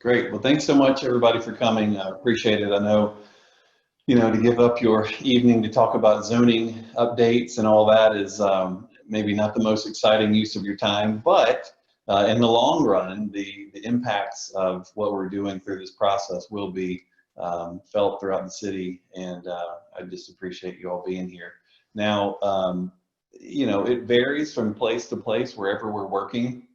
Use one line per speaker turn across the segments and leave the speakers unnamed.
Great. Well, thanks so much, everybody, for coming. I appreciate it. I know, to give up your evening to talk about zoning updates and all that is maybe not the most exciting use of your time, but in the long run, the impacts of what we're doing through this process will be felt throughout the city, and I just appreciate you all being here. Now, it varies from place to place, wherever we're working,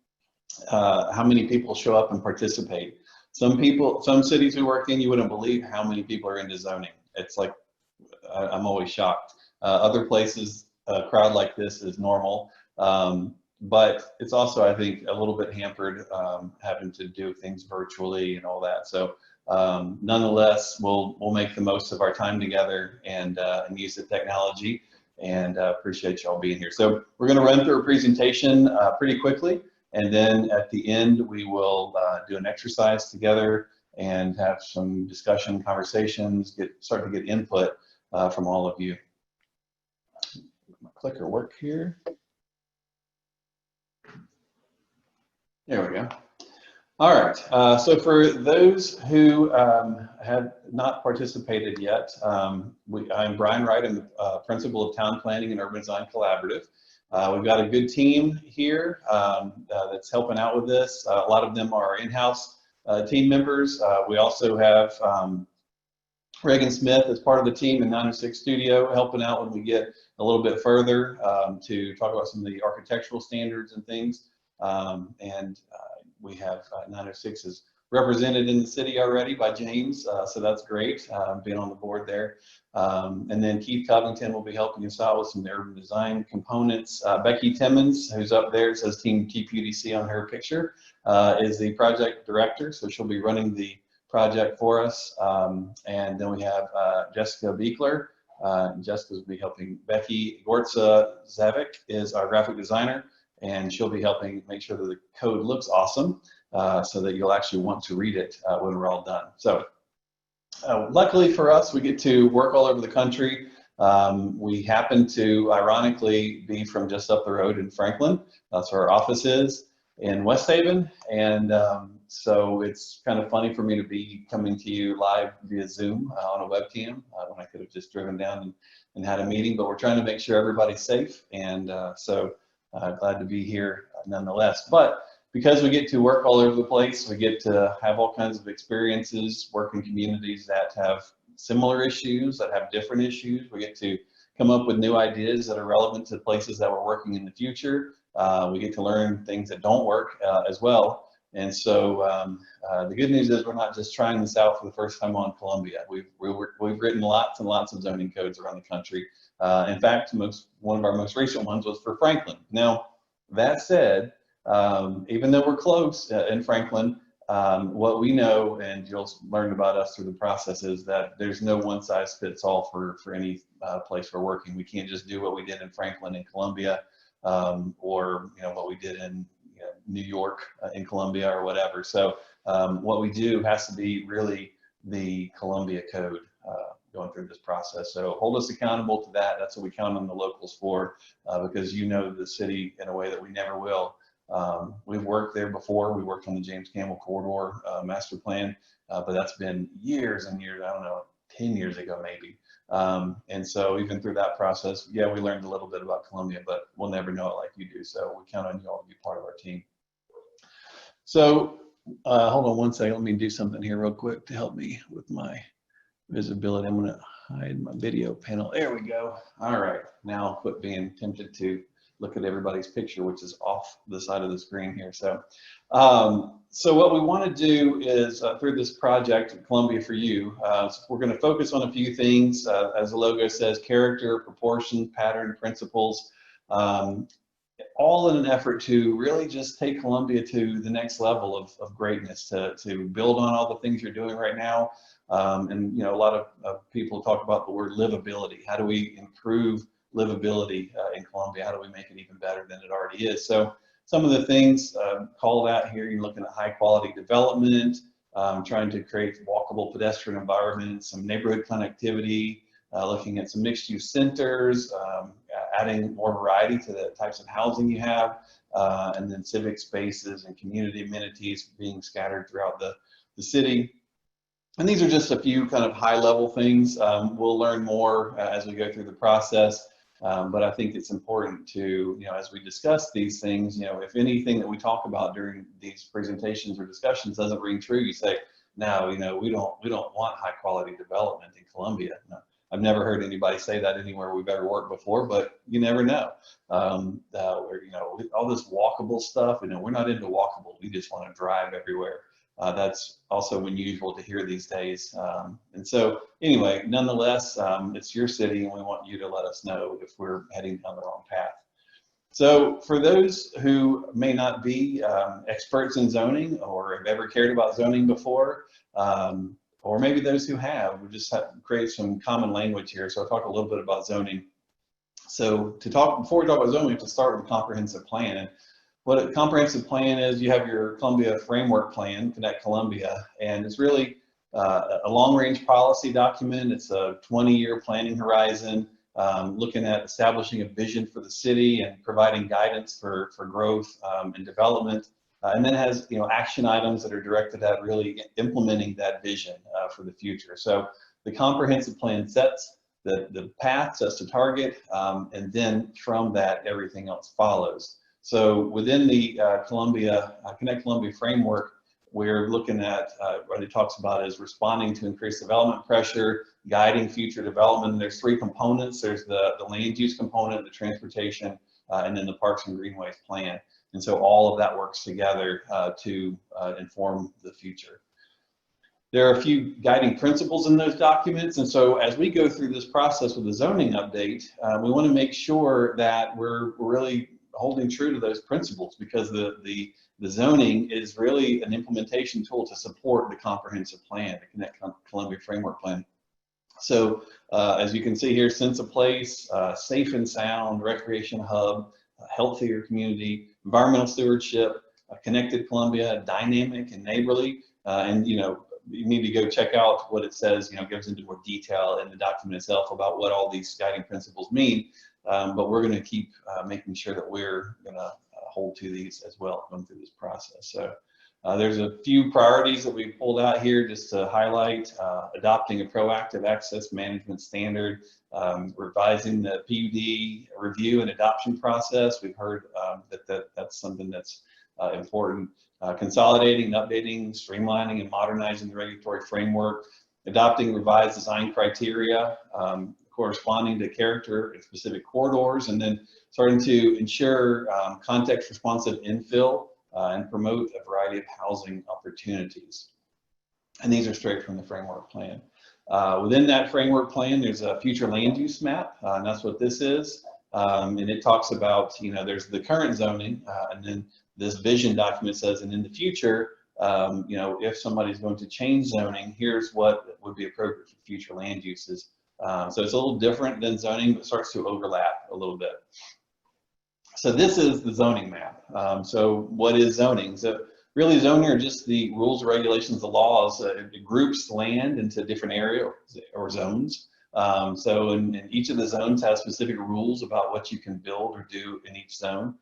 how many people show up and participate. Some cities we work in, you wouldn't believe how many people are into zoning. It's like, I'm always shocked. Other places, a crowd like this is normal, but it's also, I think, a little bit hampered having to do things virtually and all that. So nonetheless, we'll make the most of our time together and use the technology, and appreciate y'all being here. So we're going to run through a presentation pretty quickly, and then at the end we will do an exercise together and have some discussion, conversations, start to get input from all of you. My clicker work here. There we go. All right, so for those who have not participated yet, I'm Brian Wright. I'm the Principal of Town Planning and Urban Design Collaborative. We've got a good team here that's helping out with this. A lot of them are in-house team members. We also have Reagan Smith as part of the team in 906 Studio, helping out when we get a little bit further to talk about some of the architectural standards and things. We have 906 is represented in the city already by James, so that's great, being on the board there. And then Keith Covington will be helping us out with some urban design components. Becky Timmons, who's up there, it says Team TPUDC on her picture, is the project director, so she'll be running the project for us. And then we have Jessica Beekler. Jessica will be helping. Becky Gortza-Zavik is our graphic designer, and she'll be helping make sure that the code looks awesome so that you'll actually want to read it when we're all done. So luckily for us, we get to work all over the country. We happen to, ironically, be from just up the road in Franklin. That's where our office is, in West Haven. And so it's kind of funny for me to be coming to you live via Zoom on a webcam when I could have just driven down and had a meeting, but we're trying to make sure everybody's safe. And so glad to be here nonetheless. But because we get to work all over the place, we get to have all kinds of experiences, work in communities that have similar issues, that have different issues. We get to come up with new ideas that are relevant to places that we're working in the future. We get to learn things that don't work as well. And so the good news is we're not just trying this out for the first time on Columbia. We've written lots and lots of zoning codes around the country. In fact, one of our most recent ones was for Franklin. Now, that said, even though we're close in Franklin, what we know, and you'll learn about us through the process, is that there's no one size fits all for any place we're working. We can't just do what we did in Franklin and Columbia, or what we did in New York in Columbia or whatever. So what we do has to be really the Columbia code going through this process. So hold us accountable to that. That's what we count on the locals for, because the city in a way that we never will. We've worked there before. We worked on the James Campbell Corridor master plan, but that's been years and years, I don't know, 10 years ago maybe. And so even through that process, yeah, we learned a little bit about Columbia, but we'll never know it like you do. So we count on you all to be part of our team. So hold on one second. Let me do something here real quick to help me with my visibility. I'm going to hide my video panel. There we go. All right. Now I'll quit being tempted to look at everybody's picture, which is off the side of the screen here. So, so what we want to do is through this project, Columbia For You, we're going to focus on a few things, as the logo says: character, proportion, pattern, principles, all in an effort to really just take Columbia to the next level of greatness, to build on all the things you're doing right now. And a lot of people talk about the word livability. How do we improve livability in Columbia? How do we make it even better than it already is? So some of the things called out here, you're looking at high quality development, trying to create walkable pedestrian environments, some neighborhood connectivity, looking at some mixed use centers, adding more variety to the types of housing you have, and then civic spaces and community amenities being scattered throughout the the city. And these are just a few kind of high-level things. We'll learn more as we go through the process, but I think it's important to, as we discuss these things, if anything that we talk about during these presentations or discussions doesn't ring true, you say, no, we don't want high-quality development in Columbia. No, I've never heard anybody say that anywhere we've ever worked before, but you never know. All this walkable stuff, we're not into walkable. We just want to drive everywhere. That's also unusual to hear these days. And so anyway, nonetheless, it's your city and we want you to let us know if we're heading down the wrong path. So for those who may not be experts in zoning or have ever cared about zoning before, or maybe those who have, we just have to create some common language here. So I'll talk a little bit about zoning. So before we talk about zoning, we have to start with a comprehensive plan. And what a comprehensive plan is, you have your Columbia Framework Plan, Connect Columbia, and it's really a long-range policy document. It's a 20-year planning horizon, looking at establishing a vision for the city and providing guidance for growth and development. And then it has action items that are directed at really implementing that vision for the future. So the comprehensive plan sets the path, sets the target, and then from that everything else follows. So within the Connect Columbia framework, we're looking at what it talks about is responding to increased development pressure, guiding future development. And there's three components. There's the land use component, the transportation, and then the Parks and Greenways plan. And so all of that works together to inform the future. There are a few guiding principles in those documents. And so as we go through this process with the zoning update, we want to make sure that we're really holding true to those principles, because the zoning is really an implementation tool to support the comprehensive plan, the Connect Columbia Framework Plan. So as you can see here, sense of place, safe and sound, recreation hub, healthier community, environmental stewardship, connected Columbia, dynamic and neighborly, and you need to go check out what it says, gives into more detail in the document itself about what all these guiding principles mean. But we're going to keep making sure that we're going to hold to these as well going through this process. So there's a few priorities that we pulled out here just to highlight: adopting a proactive access management standard, revising the PUD review and adoption process. We've heard that's something that's important. Consolidating, updating, streamlining, and modernizing the regulatory framework, adopting revised design criteria, corresponding to character and specific corridors, and then starting to ensure context-responsive infill and promote a variety of housing opportunities. And these are straight from the framework plan. Within that framework plan, there's a future land use map, and that's what this is. And it talks about, there's the current zoning, and then this vision document says, and in the future, if somebody's going to change zoning, here's what would be appropriate for future land uses. So it's a little different than zoning, but starts to overlap a little bit. So this is the zoning map. So what is zoning? So really zoning are just the rules, regulations, the laws. It groups land into different areas or zones. And each of the zones has specific rules about what you can build or do in each zone.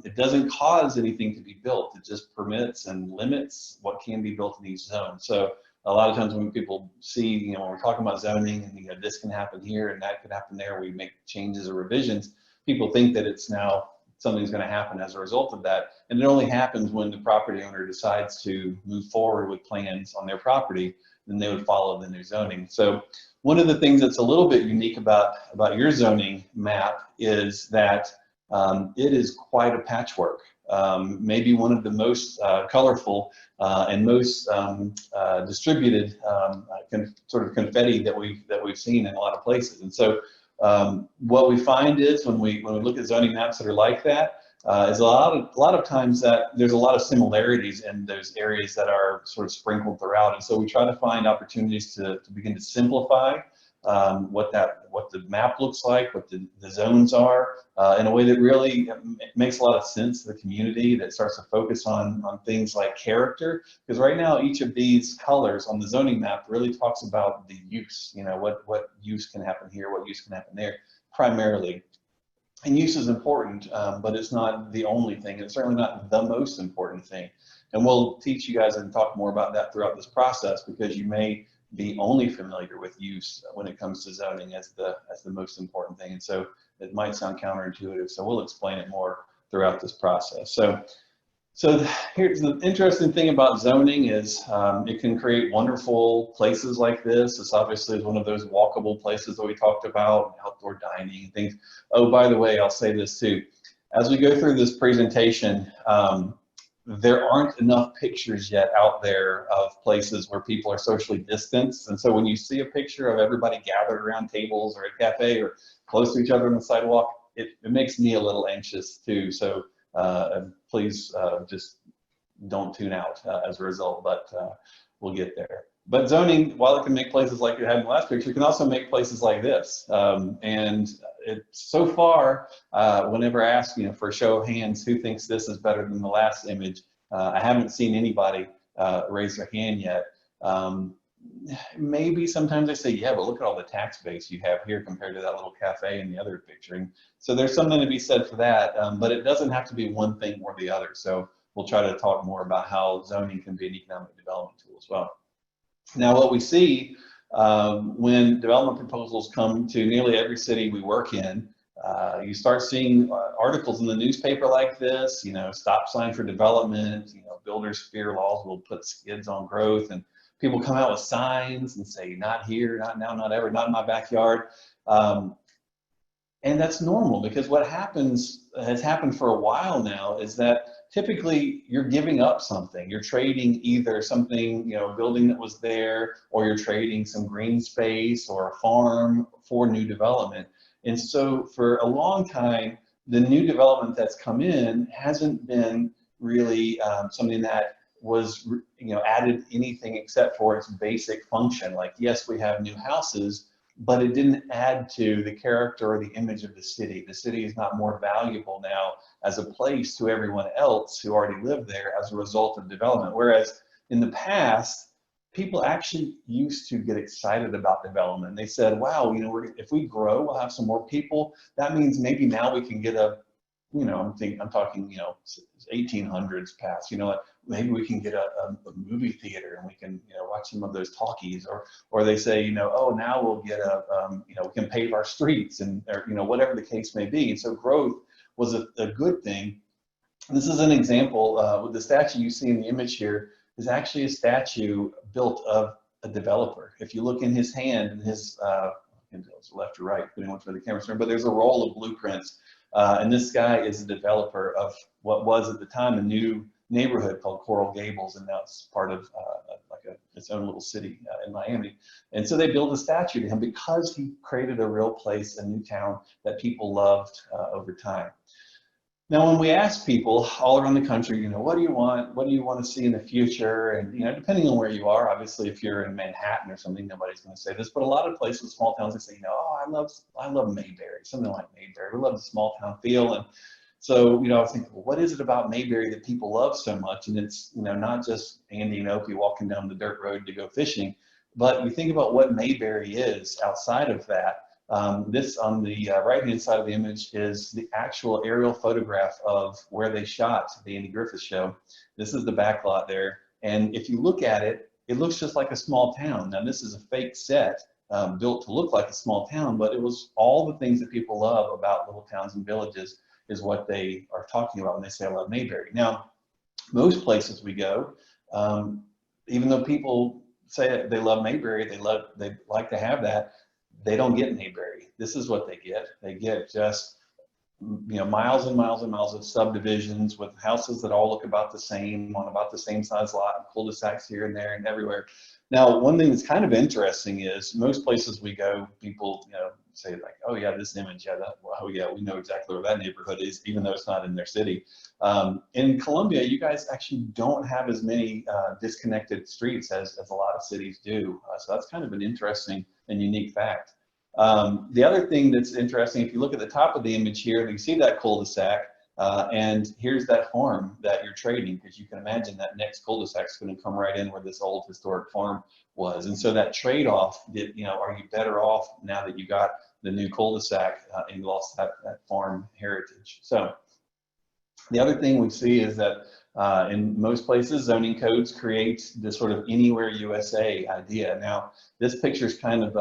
It doesn't cause anything to be built. It just permits and limits what can be built in each zone. So a lot of times when people see, when we're talking about zoning and this can happen here and that could happen there, we make changes or revisions, people think that it's now something's going to happen as a result of that. And it only happens when the property owner decides to move forward with plans on their property, then they would follow the new zoning. So one of the things that's a little bit unique about your zoning map is that it is quite a patchwork. Maybe one of the most colorful and most distributed sort of confetti that we've seen in a lot of places. And so what we find is when we look at zoning maps that are like that, is a lot of times that there's a lot of similarities in those areas that are sort of sprinkled throughout. And so we try to find opportunities to begin to simplify what the map looks like, what the zones are, in a way that really makes a lot of sense to the community, that starts to focus on things like character. Because right now, each of these colors on the zoning map really talks about the use, what use can happen here, what use can happen there, primarily. And use is important, but it's not the only thing. It's certainly not the most important thing. And we'll teach you guys and talk more about that throughout this process, because you may be only familiar with use when it comes to zoning as the most important thing. And so it might sound counterintuitive. So we'll explain it more throughout this process. So here's the interesting thing about zoning is it can create wonderful places like this. This obviously is one of those walkable places that we talked about, outdoor dining and things. Oh, by the way, I'll say this too. As we go through this presentation, there aren't enough pictures yet out there of places where people are socially distanced. And so when you see a picture of everybody gathered around tables or a cafe or close to each other on the sidewalk, it makes me a little anxious too. So please just don't tune out as a result, but we'll get there. But zoning, while it can make places like you had in the last picture, it can also make places like this. And so far, whenever I ask, for a show of hands, who thinks this is better than the last image, I haven't seen anybody raise their hand yet. Maybe sometimes I say, yeah, but look at all the tax base you have here compared to that little cafe in the other picture. So there's something to be said for that, but it doesn't have to be one thing or the other. So we'll try to talk more about how zoning can be an economic development tool as well. Now, what we see when development proposals come to nearly every city we work in, you start seeing articles in the newspaper like this, stop sign for development, builders fear laws will put skids on growth, and people come out with signs and say, not here, not now, not ever, not in my backyard. And that's normal, because what has happened for a while now is that typically you're giving up something. You're trading either something, a building that was there, or you're trading some green space or a farm for new development. And so for a long time, the new development that's come in hasn't been really something that was, added anything except for its basic function. Like, yes, we have new houses, but it didn't add to the character or the image of the city. The city is not more valuable now as a place to everyone else who already lived there as a result of development. Whereas in the past, people actually used to get excited about development. They said, wow, if we grow, we'll have some more people. That means maybe now we can get I'm talking, 1800s past, maybe we can get a movie theater and we can, watch some of those talkies, or they say, oh, now we'll get we can pave our streets, and, whatever the case may be. And so growth was a good thing. And this is an example with the statue you see in the image here is actually a statue built of a developer. If you look in his hand, and his, left or right, depending on which way the camera's turned, but there's a roll of blueprints. And this guy is a developer of what was at the time a new neighborhood called Coral Gables, and now it's part of its own little city in Miami. And so they built a statue to him because he created a real place, a new town that people loved over time. Now, when we ask people all around the country, what do you want? What do you want to see in the future? And, depending on where you are, obviously, if you're in Manhattan or something, nobody's going to say this, but a lot of places, small towns, they say, oh, I love Mayberry, something like Mayberry. We love the small town feel. And so, I was thinking, well, what is it about Mayberry that people love so much? And it's, not just Andy and Opie walking down the dirt road to go fishing, but you think about what Mayberry is outside of that. This on the right-hand side of the image is the actual aerial photograph of where they shot the Andy Griffith Show. This is the back lot there. And if you look at it, it looks just like a small town. Now, this is a fake set built to look like a small town, but it was all the things that people love about little towns and villages is what they are talking about when they say I love Mayberry. Now, most places we go, even though people say they love Mayberry, they like to have that, they don't get Mayberry. This is what they get. They get just, miles and miles and miles of subdivisions with houses that all look about the same on about the same size lot, and cul-de-sacs here and there and everywhere. Now, one thing that's kind of interesting is most places we go, people, say like, oh yeah, this image, oh yeah, we know exactly where that neighborhood is, even though it's not in their city. In Columbia, you guys actually don't have as many disconnected streets as a lot of cities do. So that's kind of an interesting and unique fact. The other thing that's interesting, if you look at the top of the image here, you see that cul-de-sac, and here's that farm that you're trading, because you can imagine that next cul-de-sac is going to come right in where this old historic farm was. And so that trade-off, are you better off now that you got the new cul-de-sac and lost that farm heritage. So the other thing we see is that in most places, zoning codes create this sort of anywhere USA idea. Now, this picture is kind of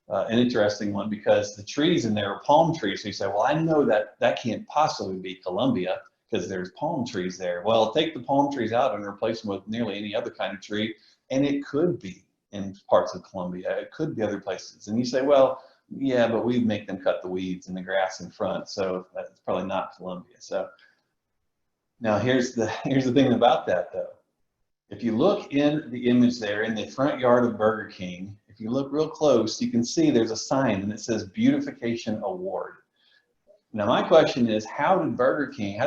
an interesting one because the trees in there are palm trees. So you say, well, I know that can't possibly be Columbia because there's palm trees there. Well, take the palm trees out and replace them with nearly any other kind of tree, and it could be in parts of Columbia. It could be other places. And you say, well, yeah, but we make them cut the weeds and the grass in front, so that's probably not Columbia. So now here's the thing about that though. If you look in the image there in the front yard of Burger King, if you look real close, you can see there's a sign and it says Beautification Award. Now my question is, how did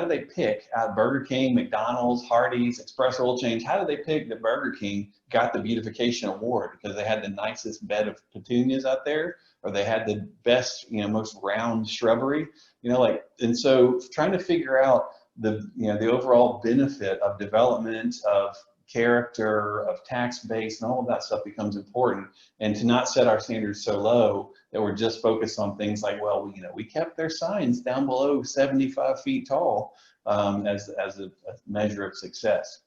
they pick out Burger King, McDonald's, Hardee's, Express Oil Change, how did they pick that Burger King got the Beautification Award? Because they had the nicest bed of petunias out there, or they had the best, most round shrubbery, and so trying to figure out the overall benefit of development, of character, of tax base, and all of that stuff becomes important, and to not set our standards so low that we're just focused on things like, well, we kept their signs down below 75 feet tall as a measure of success.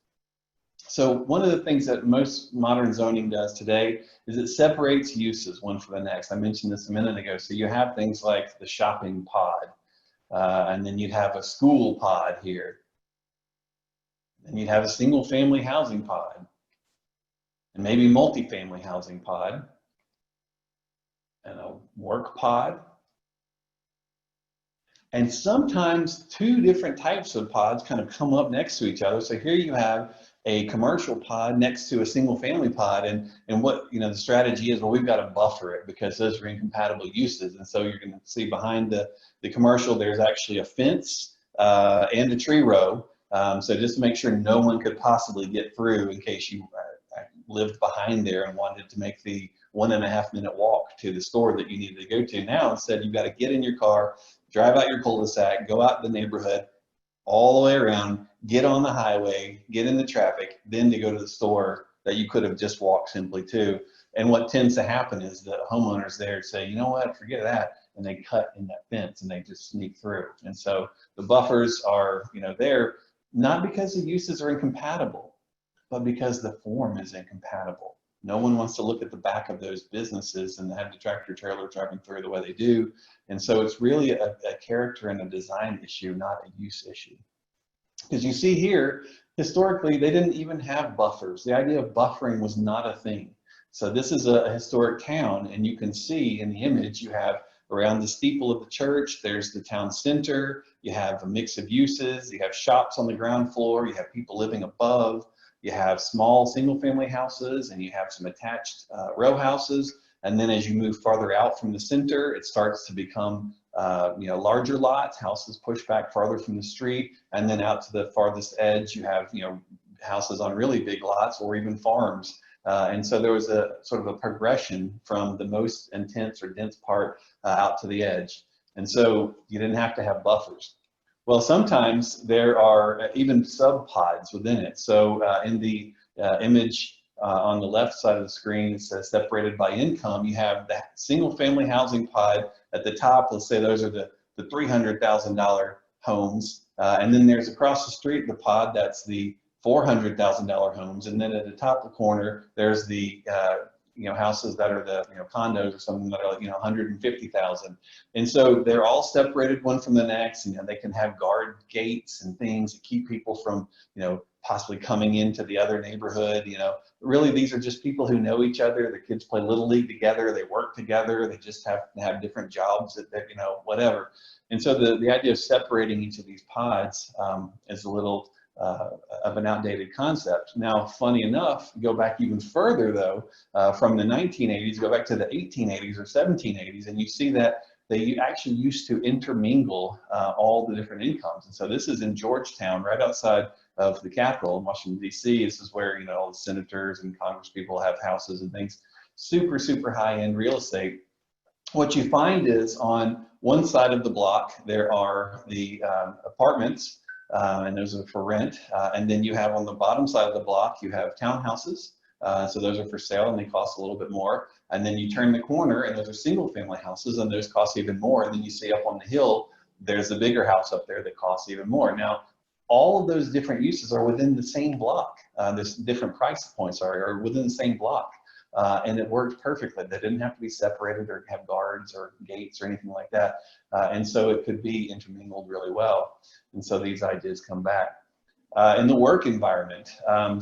So one of the things that most modern zoning does today is it separates uses one from the next. I mentioned this a minute ago. So you have things like the shopping pod, and then you'd have a school pod here. And you'd have a single family housing pod, and maybe multifamily housing pod, and a work pod. And sometimes two different types of pods kind of come up next to each other. So here you have a commercial pod next to a single family pod, and what the strategy is, well, we've got to buffer it because those are incompatible uses. And so you're going to see behind the commercial there's actually a fence and a tree row. So just to make sure no one could possibly get through in case you lived behind there and wanted to make the 1.5-minute walk to the store that you needed to go to. Now instead you've got to get in your car, drive out your cul-de-sac, go out in the neighborhood, all the way around, get on the highway, get in the traffic, then to go to the store that you could have just walked simply to. And what tends to happen is the homeowners there say, you know what, forget that, and they cut in that fence and they just sneak through. And so the buffers are there not because the uses are incompatible, but because the form is incompatible. No one wants to look at the back of those businesses and have the tractor trailer driving through the way they do. And so it's really a character and a design issue, not a use issue. Because you see here, historically, they didn't even have buffers. The idea of buffering was not a thing. So this is a historic town, and you can see in the image, you have around the steeple of the church, there's the town center, you have a mix of uses, you have shops on the ground floor, you have people living above, you have small single-family houses, and you have some attached row houses. And then as you move farther out from the center, it starts to become larger lots, houses pushed back farther from the street, and then out to the farthest edge, you have houses on really big lots or even farms. And so there was a sort of a progression from the most intense or dense part out to the edge. And so you didn't have to have buffers. Well, sometimes there are even sub-pods within it. So in the image on the left side of the screen, it says separated by income. You have the single family housing pod at the top. Let's say those are the $300,000 homes. And then there's across the street the pod that's the $400,000 homes. And then at the top of the corner, there's the houses that are the condos or something that are like 150,000. And so they're all separated one from the next. They can have guard gates and things to keep people from possibly coming into the other neighborhood. Really these are just people who know each other. The kids play little league together, they work together, they just have different jobs that whatever. And so the idea of separating each of these pods is a little of an outdated concept. Now, funny enough, go back even further though, from the 1980s, go back to the 1880s or 1780s, and you see that they actually used to intermingle all the different incomes. And so this is in Georgetown, right outside of the Capitol in Washington, D.C. This is where all the senators and Congress people have houses and things. Super, super high-end real estate. What you find is on one side of the block, there are the apartments, and those are for rent. And then you have on the bottom side of the block, you have townhouses, So those are for sale and they cost a little bit more. And then you turn the corner and those are single family houses and those cost even more. And then you see up on the hill, there's a bigger house up there that costs even more. Now, all of those different uses are within the same block. There's different price points are within the same block. And it worked perfectly. They didn't have to be separated or have guards or gates or anything like that. And so it could be intermingled really well. And so these ideas come back. In the work environment,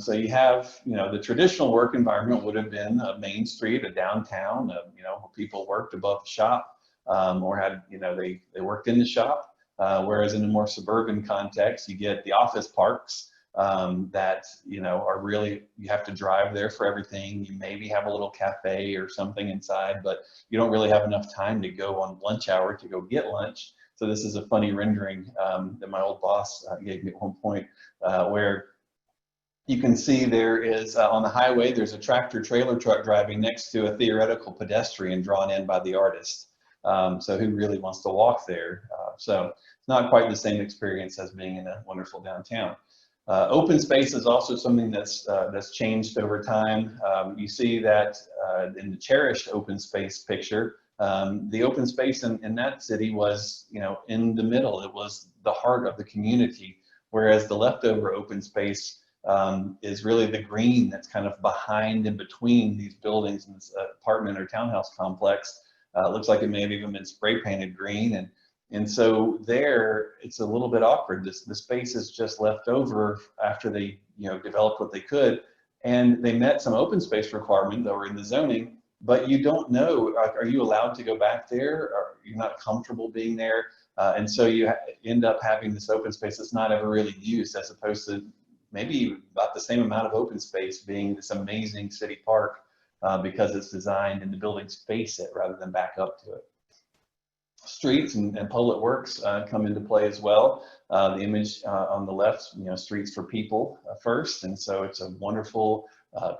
so you have, the traditional work environment would have been a main street, a downtown, where people worked above the shop, or had, they worked in the shop. Whereas in a more suburban context, you get the office parks that, are really, you have to drive there for everything. You maybe have a little cafe or something inside, but you don't really have enough time to go on lunch hour to go get lunch. So this is a funny rendering that my old boss gave me at one point, where you can see there is, on the highway, there's a tractor trailer truck driving next to a theoretical pedestrian drawn in by the artist. So who really wants to walk there? So it's not quite the same experience as being in a wonderful downtown. Open space is also something that's changed over time. You see that in the cherished open space picture, the open space in that city was, in the middle. It was the heart of the community, whereas the leftover open space is really the green that's kind of behind and between these buildings in this apartment or townhouse complex. It looks like it may have even been spray painted green, and so there it's a little bit awkward. The space is just left over after they developed what they could, and they met some open space requirements that were in the zoning, but you don't know, are you allowed to go back there? Or you're not comfortable being there, and so you end up having this open space that's not ever really used, as opposed to maybe about the same amount of open space being this amazing city park. Because it's designed and the buildings face it rather than back up to it. Streets and public works come into play as well. The image on the left, streets for people first, and so it's a wonderful,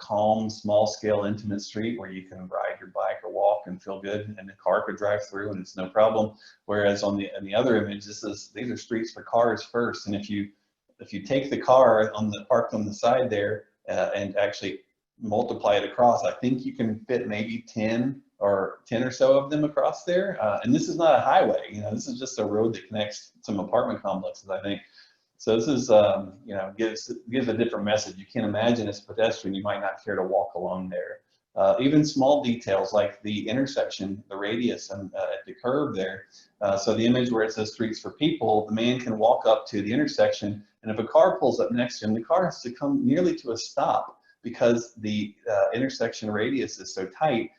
calm, small-scale, intimate street where you can ride your bike or walk and feel good, and the car could drive through and it's no problem. Whereas on the other image, these are streets for cars first, and if you take the car parked on the side there and actually multiply it across, I think you can fit maybe 10 or so of them across there. And this is not a highway, this is just a road that connects some apartment complexes, I think. So this is, gives a different message. You can imagine as a pedestrian, you might not care to walk along there. Even small details like the intersection, the radius and at the curve there. So the image where it says streets for people, the man can walk up to the intersection, and if a car pulls up next to him, the car has to come nearly to a stop, because the intersection radius is so tight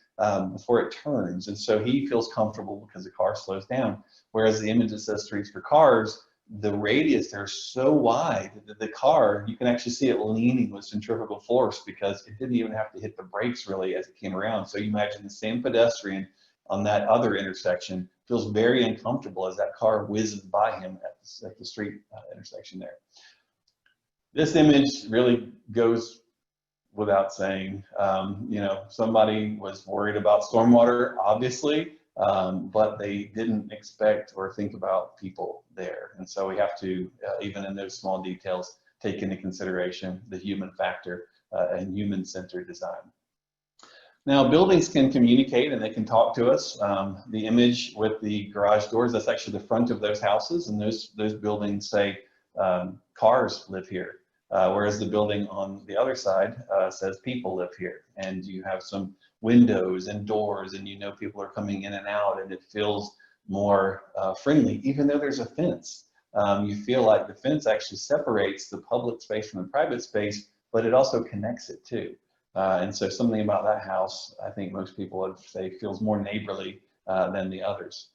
before it turns. And so he feels comfortable because the car slows down. Whereas the image that says streets for cars, the radius there is so wide that the car, you can actually see it leaning with centrifugal force because it didn't even have to hit the brakes really as it came around. So you imagine the same pedestrian on that other intersection feels very uncomfortable as that car whizzes by him at the street intersection there. This image really goes without saying. Somebody was worried about stormwater, obviously, but they didn't expect or think about people there. And so we have to, even in those small details, take into consideration the human factor and human-centered design. Now, buildings can communicate and they can talk to us. The image with the garage doors, that's actually the front of those houses, and those buildings say, cars live here. Whereas the building on the other side says people live here, and you have some windows and doors, and people are coming in and out, and it feels more friendly, even though there's a fence. You feel like the fence actually separates the public space from the private space, but it also connects it too. And so something about that house, I think most people would say, feels more neighborly than the others.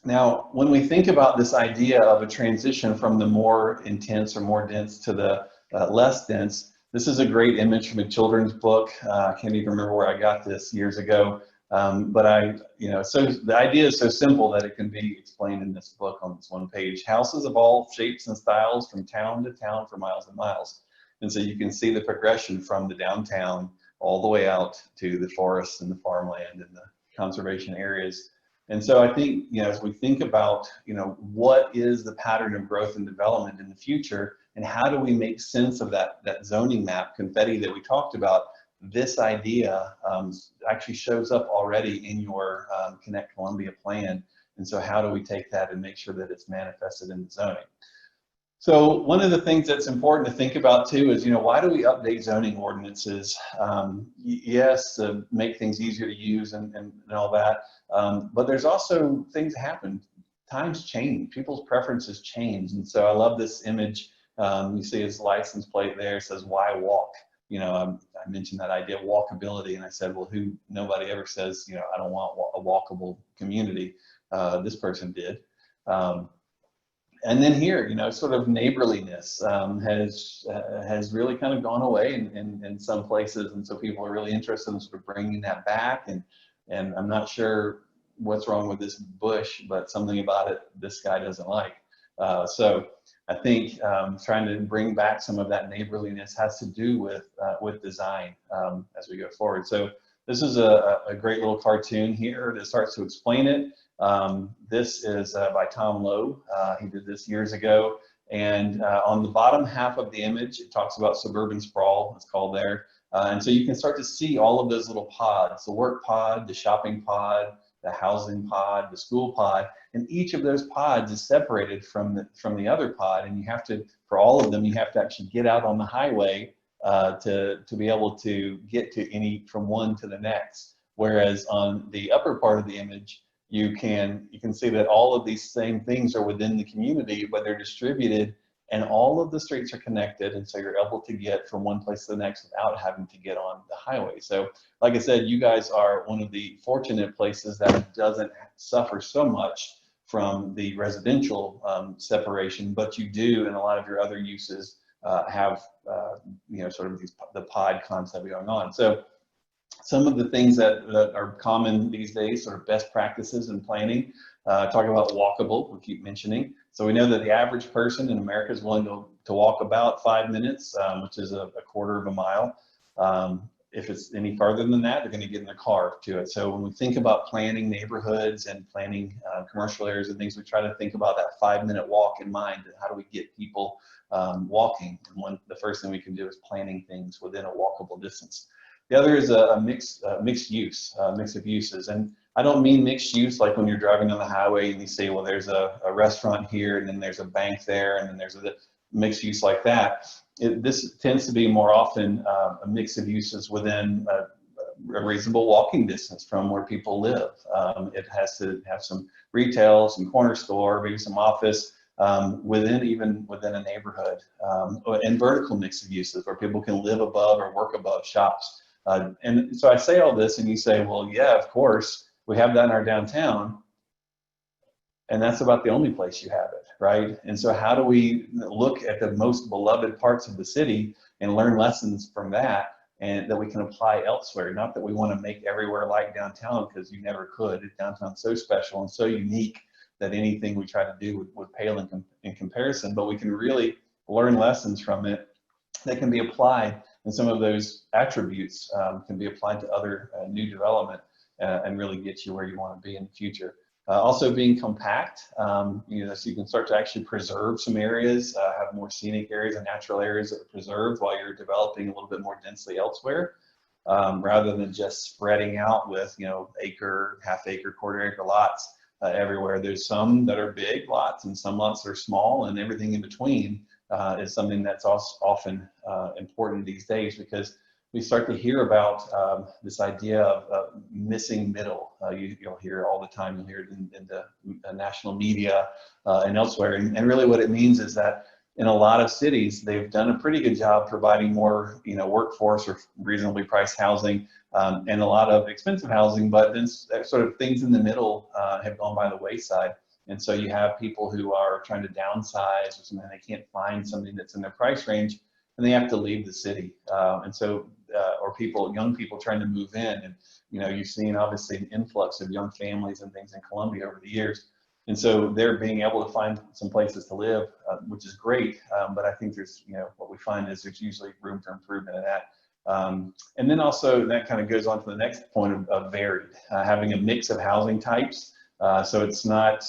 Now, when we think about this idea of a transition from the more intense or more dense to the less dense, this is a great image from a children's book. I can't even remember where I got this years ago, but so the idea is so simple that it can be explained in this book on this one page. Houses of all shapes and styles from town to town for miles and miles. And so you can see the progression from the downtown all the way out to the forests and the farmland and the conservation areas. And so I think, as we think about, what is the pattern of growth and development in the future, and how do we make sense of that zoning map confetti that we talked about. This idea actually shows up already in your Connect Columbia plan. And so how do we take that and make sure that it's manifested in the zoning? So one of the things that's important to think about too is, why do we update zoning ordinances? Yes, to make things easier to use and all that, but there's also things that happen. Times change, people's preferences change. And so I love this image. You see his license plate there, it says, "Why walk?" I mentioned that idea of walkability, and I said, well, nobody ever says, I don't want a walkable community. This person did. And then here, sort of neighborliness has really kind of gone away in some places, and so people are really interested in sort of bringing that back. And I'm not sure what's wrong with this bush, but something about it this guy doesn't like. So I think trying to bring back some of that neighborliness has to do with design as we go forward. So this is a great little cartoon here that starts to explain it. This is by Tom Lowe. He did this years ago. And on the bottom half of the image, it talks about suburban sprawl, it's called there. And so you can start to see all of those little pods, the work pod, the shopping pod, the housing pod, the school pod, and each of those pods is separated from the other pod. And you have to, for all of them, you have to actually get out on the highway to be able to get to from one to the next. Whereas on the upper part of the image, you can see that all of these same things are within the community, but they're distributed, and all of the streets are connected, and so you're able to get from one place to the next without having to get on the highway. So like I said, you guys are one of the fortunate places that doesn't suffer so much from the residential separation, but you do in a lot of your other uses have sort of the pod concept going on. So some of the things that are common these days, sort of best practices in planning, talk about walkable, we keep mentioning. So we know that the average person in America is willing to walk about 5 minutes, which is a quarter of a mile. If it's any farther than that, they're going to get in their car to it. So when we think about planning neighborhoods and planning commercial areas and things, we try to think about that 5-minute walk in mind, and how do we get people walking? And the first thing we can do is planning things within a walkable distance. The other is a mix of uses. And I don't mean mixed use like when you're driving on the highway and you say, well, there's a restaurant here, and then there's a bank there, and then there's a mixed use like that. This tends to be more often a mix of uses within a reasonable walking distance from where people live. It has to have some retail, some corner store, maybe some office, even within a neighborhood, and vertical mix of uses where people can live above or work above shops. And so I say all this, and you say, well, yeah, of course, we have that in our downtown, and that's about the only place you have it, right? And so how do we look at the most beloved parts of the city and learn lessons from that, and that we can apply elsewhere? Not that we want to make everywhere like downtown, because you never could. Downtown's so special and so unique that anything we try to do would pale in comparison, but we can really learn lessons from it that can be applied, and some of those attributes can be applied to other new development and really get you where you want to be in the future. Also being compact, so you can start to actually preserve some areas, have more scenic areas and natural areas that are preserved while you're developing a little bit more densely elsewhere, rather than just spreading out with, acre, half-acre, quarter-acre lots everywhere. There's some that are big lots and some lots that are small, and everything in between is something that's also often important these days, because we start to hear about this idea of missing middle. You'll hear all the time, you'll hear it in the national media and elsewhere. And really what it means is that in a lot of cities, they've done a pretty good job providing more workforce or reasonably priced housing and a lot of expensive housing, but then sort of things in the middle have gone by the wayside. And so you have people who are trying to downsize or something, they can't find something that's in their price range, and they have to leave the city. And so, or young people trying to move in, and you've seen obviously an influx of young families and things in Columbia over the years. And so they're being able to find some places to live, which is great. But I think there's, what we find is there's usually room for improvement in that. And then also that kind of goes on to the next point of varied, having a mix of housing types. So it's not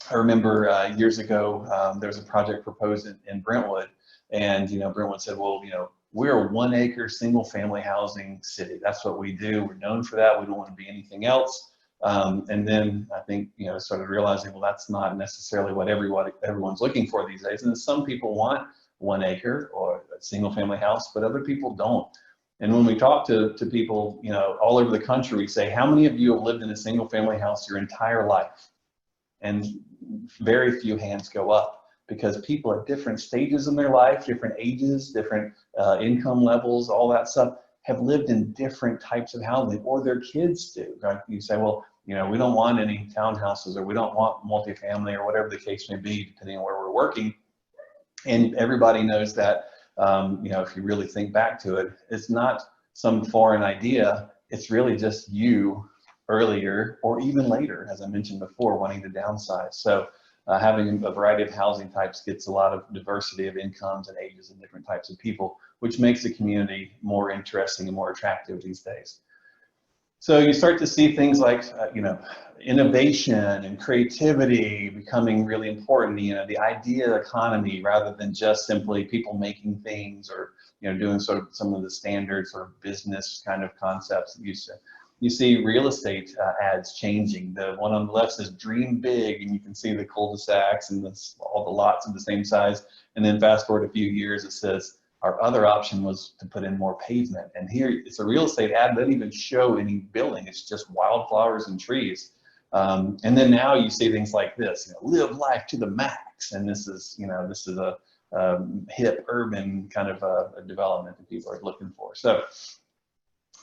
I remember years ago, there was a project proposed in Brentwood, and Brentwood said, well, we're a 1 acre single family housing city. That's what we do. We're known for that. We don't want to be anything else. And then I think, started realizing, well, that's not necessarily what everyone's looking for these days. And some people want 1 acre or a single family house, but other people don't. And when we talk to people, all over the country, we say, how many of you have lived in a single family house your entire life? And very few hands go up, because people at different stages in their life, different ages, different income levels, all that stuff, have lived in different types of housing, or their kids do. Right? You say, well, we don't want any townhouses, or we don't want multifamily, or whatever the case may be, depending on where we're working. And everybody knows that, if you really think back to it, it's not some foreign idea. It's really just you earlier or even later, as I mentioned before, wanting to downsize. So having a variety of housing types gets a lot of diversity of incomes and ages and different types of people, which makes the community more interesting and more attractive these days. So you start to see things like, innovation and creativity becoming really important, the idea economy, rather than just simply people making things, or, doing sort of some of the standard sort of business kind of concepts that you see real estate ads changing. The one on the left says dream big, and you can see the cul-de-sacs and all the lots of the same size. And then fast forward a few years, it says our other option was to put in more pavement. And here it's a real estate ad, doesn't even show any building. It's just wildflowers and trees. And then now you see things like this, live life to the max. And this is a hip urban kind of a development that people are looking for. So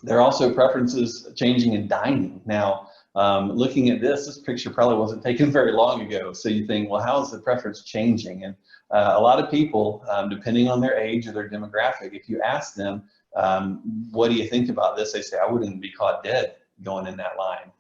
there are also preferences changing in dining. Now, looking at this picture probably wasn't taken very long ago. So you think, well, how is the preference changing? And a lot of people, depending on their age or their demographic, if you ask them, what do you think about this? They say, I wouldn't be caught dead going in that line.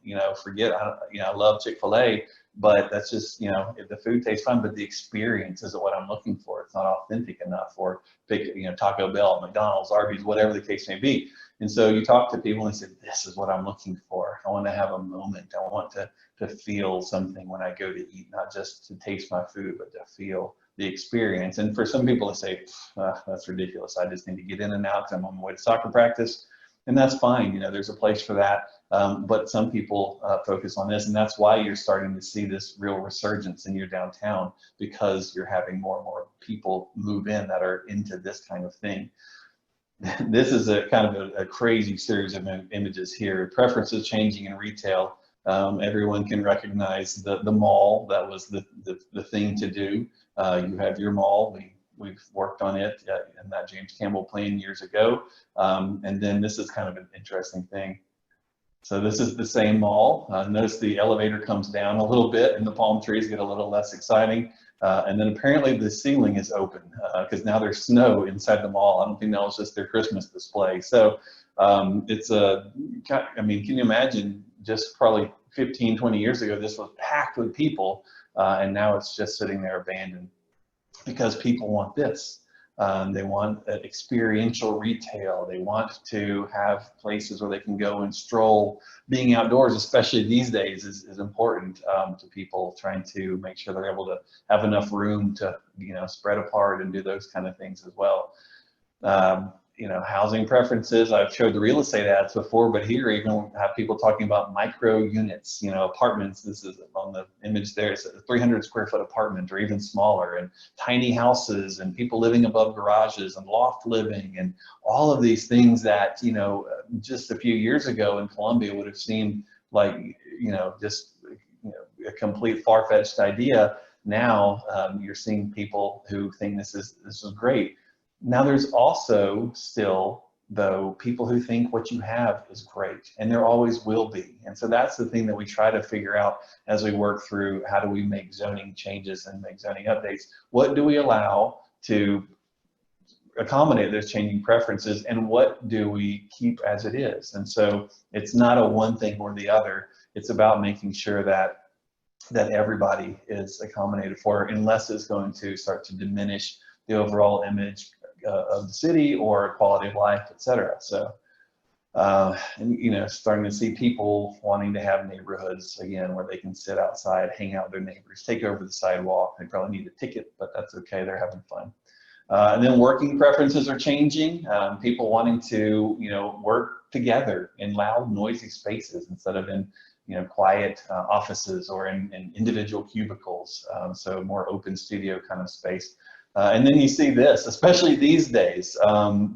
Forget, I love Chick-fil-A, but that's just, if the food tastes fine, but the experience isn't what I'm looking for. It's not authentic enough. Or pick, Taco Bell, McDonald's, Arby's, whatever the case may be. And so you talk to people and they say, this is what I'm looking for. I want to have a moment. I want to feel something when I go to eat, not just to taste my food, but to feel the experience. And for some people to say, that's ridiculous. I just need to get in and out. I'm on my way to soccer practice. And that's fine. There's a place for that. But some people focus on this, and that's why you're starting to see this real resurgence in your downtown, because you're having more and more people move in that are into this kind of thing. This is a kind of a crazy series of images here. Preferences changing in retail. Everyone can recognize the mall. That was the thing to do. You have your mall. We've worked on it in that James Campbell plan years ago. And then this is kind of an interesting thing. So this is the same mall. Notice the elevator comes down a little bit and the palm trees get a little less exciting. And then apparently the ceiling is open because now there's snow inside the mall. I don't think that was just their Christmas display. So it's can you imagine just probably 15, 20 years ago, this was packed with people and now it's just sitting there abandoned because people want this. They want experiential retail. They want to have places where they can go and stroll. Being outdoors, especially these days, is important to people, trying to make sure they're able to have enough room to, spread apart and do those kind of things as well. Housing preferences. I've showed the real estate ads before, but here even have people talking about micro units, apartments. This is on the image there. It's a 300 square foot apartment or even smaller, and tiny houses and people living above garages and loft living and all of these things that, just a few years ago in Columbia would have seemed like, a complete far-fetched idea. Now you're seeing people who think this is great. Now there's also still, though, people who think what you have is great, and there always will be. And so that's the thing that we try to figure out as we work through how do we make zoning changes and make zoning updates. What do we allow to accommodate those changing preferences, and what do we keep as it is? And so it's not a one thing or the other. It's about making sure that everybody is accommodated for, unless it's going to start to diminish the overall image of the city or quality of life, etc. So And you know, starting to see people wanting to have neighborhoods again where they can sit outside, hang out with their neighbors, take over the sidewalk. They probably need a ticket, but that's okay. They're having fun. And then working preferences are changing. People wanting to, you know, work together in loud, noisy spaces instead of in, you know, quiet offices or in individual cubicles. So more open studio kind of space. And then you see this, especially these days.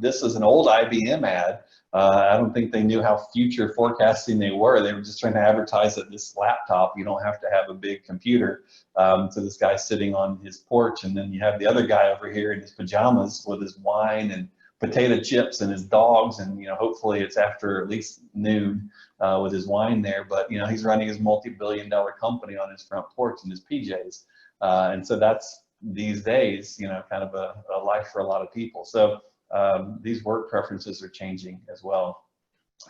This is an old IBM ad. I don't think they knew how future forecasting they were. They were just trying to advertise that this laptop, you don't have to have a big computer. So this guy's sitting on his porch, and then you have the other guy over here in his pajamas with his wine and potato chips and his dogs, and you know, hopefully it's after at least noon with his wine there. But you know, he's running his multi-billion-dollar company on his front porch in his PJs, and so that's these days, you know, kind of a life for a lot of people. So these work preferences are changing as well.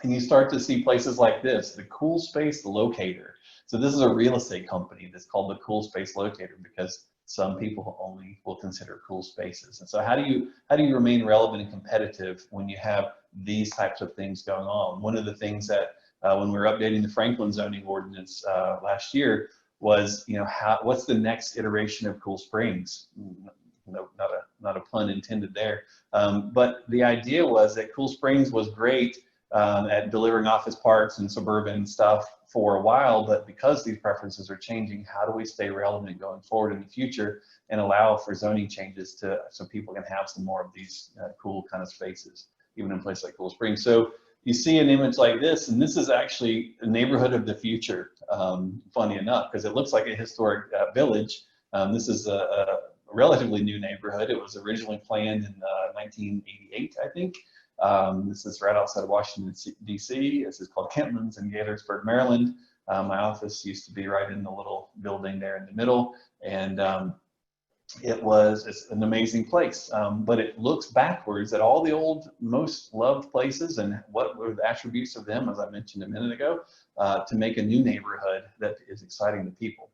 And you start to see places like this, the Cool Space Locator. So this is a real estate company that's called the Cool Space Locator because some people only will consider cool spaces. And so how do you remain relevant and competitive when you have these types of things going on? One of the things that when we were updating the Franklin zoning ordinance last year was, you know, what's the next iteration of Cool Springs? No, not a pun intended there. But the idea was that Cool Springs was great at delivering office parks and suburban stuff for a while, but because these preferences are changing, how do we stay relevant going forward in the future and allow for zoning changes so people can have some more of these cool kind of spaces, even in places like Cool Springs. So you see an image like this, and this is actually a neighborhood of the future, funny enough, because it looks like a historic village. This is a relatively new neighborhood. It was originally planned in 1988, I think. This is right outside of Washington, D.C. This is called Kentlands in Gaithersburg, Maryland. My office used to be right in the little building there in the middle, and it's an amazing place. But it looks backwards at all the old, most loved places and what were the attributes of them, as I mentioned a minute ago, to make a new neighborhood that is exciting to people.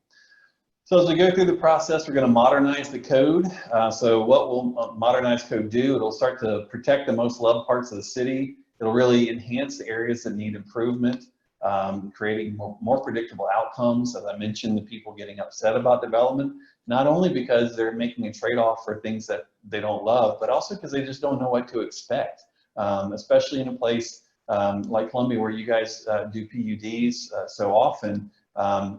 So as we go through the process, we're going to modernize the code. So what will modernized code do? It'll start to protect the most loved parts of the city. It'll really enhance the areas that need improvement, creating more predictable outcomes. As I mentioned, the people getting upset about development, not only because they're making a trade-off for things that they don't love, but also because they just don't know what to expect, especially in a place like Columbia where you guys do PUDs so often.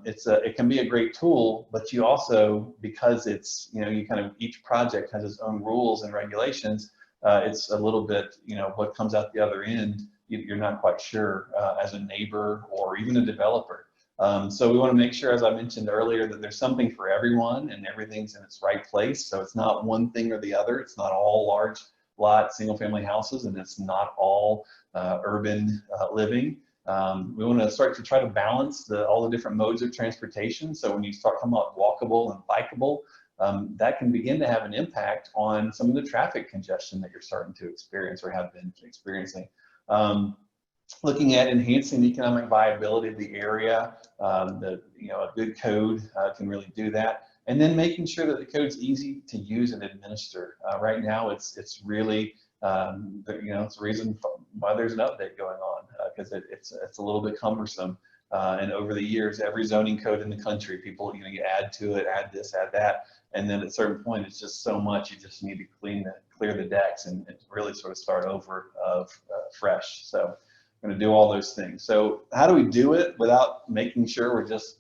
It can be a great tool, but you also, because it's, you know, each project has its own rules and regulations, it's a little bit, you know, what comes out the other end, you're not quite sure as a neighbor or even a developer. So we want to make sure, as I mentioned earlier, that there's something for everyone and everything's in its right place. So it's not one thing or the other. It's not all large lot single family houses, and it's not all urban living. We want to start to try to balance all the different modes of transportation. So when you start talking about walkable and bikeable, that can begin to have an impact on some of the traffic congestion that you're starting to experience or have been experiencing. Looking at enhancing the economic viability of the area, you know, a good code can really do that. And then making sure that the code's easy to use and administer. Right now, it's really, you know, it's the reason why there's an update going on, because it's a little bit cumbersome. And over the years, every zoning code in the country, people, you know, you add to it, add this, add that, and then at a certain point, it's just so much. You just need to clear the decks and really sort of start over fresh. So I'm going to do all those things. So how do we do it without making sure we're just,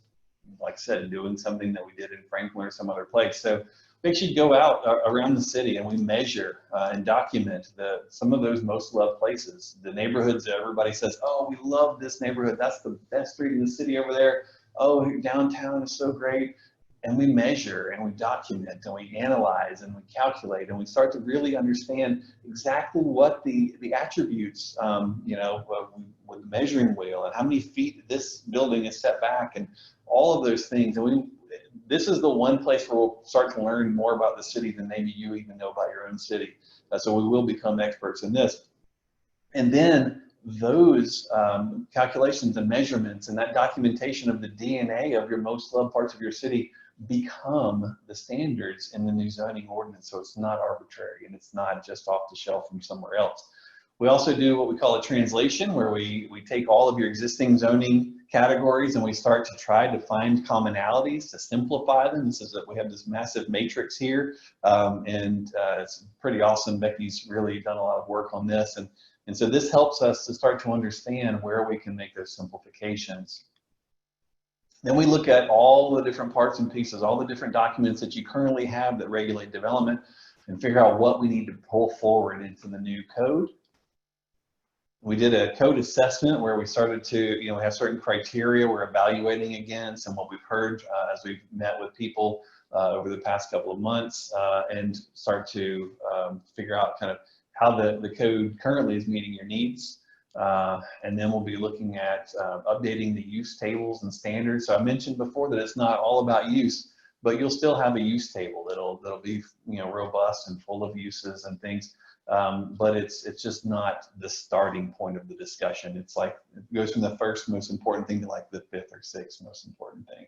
like I said, doing something that we did in Franklin or some other place? So we actually go out around the city and we measure and document some of those most loved places, the neighborhoods that everybody says, oh, we love this neighborhood. That's the best street in the city over there. Oh, downtown is so great. And we measure and we document and we analyze and we calculate and we start to really understand exactly what the attributes, you know, with the measuring wheel and how many feet this building is set back and all of those things. And this is the one place where we'll start to learn more about the city than maybe you even know about your own city. So we will become experts in this. And then those calculations and measurements and that documentation of the DNA of your most loved parts of your city become the standards in the new zoning ordinance. So it's not arbitrary and it's not just off the shelf from somewhere else. We also do what we call a translation, where we take all of your existing zoning categories and we start to try to find commonalities to simplify them. This is that we have this massive matrix here, and it's pretty awesome. Becky's really done a lot of work on this, and so this helps us to start to understand where we can make those simplifications. Then we look at all the different parts and pieces, all the different documents that you currently have that regulate development, and figure out what we need to pull forward into the new code. We did a code assessment where we started to, have certain criteria we're evaluating against, and what we've heard as we've met with people over the past couple of months, and start to figure out kind of how the code currently is meeting your needs. And then we'll be looking at updating the use tables and standards. So I mentioned before that it's not all about use, but you'll still have a use table that'll be robust and full of uses and things. But it's just not the starting point of the discussion. It's like it goes from the first most important thing to like the fifth or sixth most important thing.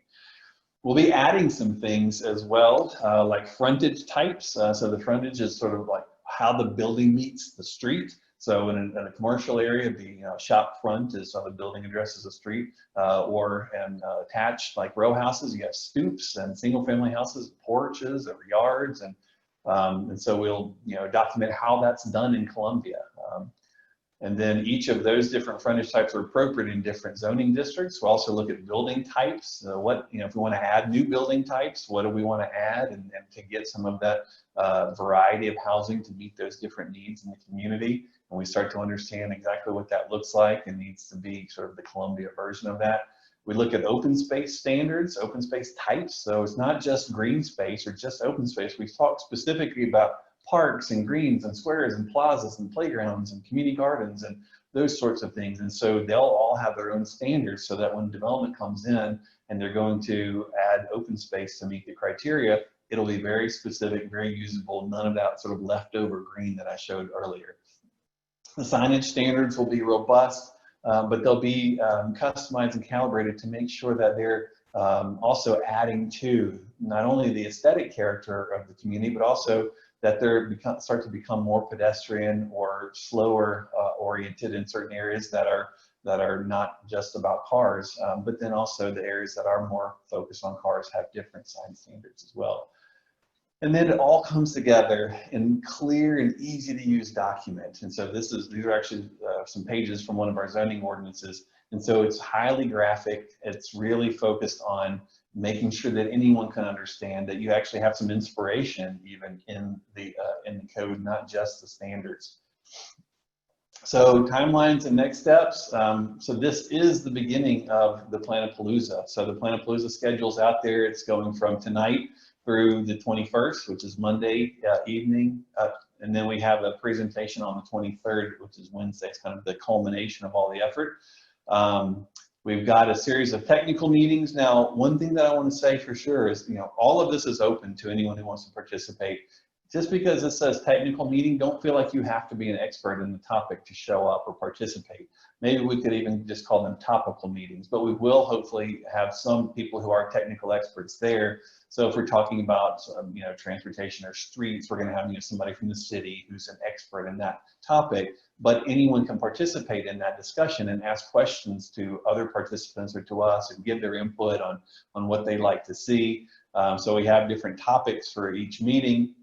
We'll be adding some things as well, like frontage types. So the frontage is sort of like how the building meets the street. So in a commercial area, the shop front is how the building addresses the street, or attached like row houses, you have stoops, and single family houses, porches or yards, and so we'll document how that's done in Columbia. And then each of those different frontage types are appropriate in different zoning districts. We'll also look at building types. If we want to add new building types, what do we want to add, and to get some of that variety of housing to meet those different needs in the community. And we start to understand exactly what that looks like and needs to be sort of the Columbia version of that. We look at open space standards, open space types. So it's not just green space or just open space. We talk specifically about parks and greens and squares and plazas and playgrounds and community gardens and those sorts of things. And so they'll all have their own standards, so that when development comes in and they're going to add open space to meet the criteria, it'll be very specific, very usable, none of that sort of leftover green that I showed earlier. The signage standards will be robust, but they'll be customized and calibrated to make sure that they're also adding to not only the aesthetic character of the community, but also that they're start to become more pedestrian or slower oriented in certain areas that are not just about cars, but then also the areas that are more focused on cars have different sign standards as well. And then it all comes together in clear and easy to use document. And so these are actually some pages from one of our zoning ordinances. And so it's highly graphic. It's really focused on making sure that anyone can understand, that you actually have some inspiration even in the code, not just the standards. So timelines and next steps. So this is the beginning of the Planapalooza. So the Planapalooza schedule's out there. It's going from tonight through the 21st, which is Monday evening. And then we have a presentation on the 23rd, which is Wednesday. It's kind of the culmination of all the effort. We've got a series of technical meetings. Now, one thing that I want to say for sure is, all of this is open to anyone who wants to participate. Just because it says technical meeting, don't feel like you have to be an expert in the topic to show up or participate. Maybe we could even just call them topical meetings, but we will hopefully have some people who are technical experts there. So if we're talking about transportation or streets, we're going to have somebody from the city who's an expert in that topic. But anyone can participate in that discussion and ask questions to other participants or to us and give their input on what they like to see. So we have different topics for each meeting.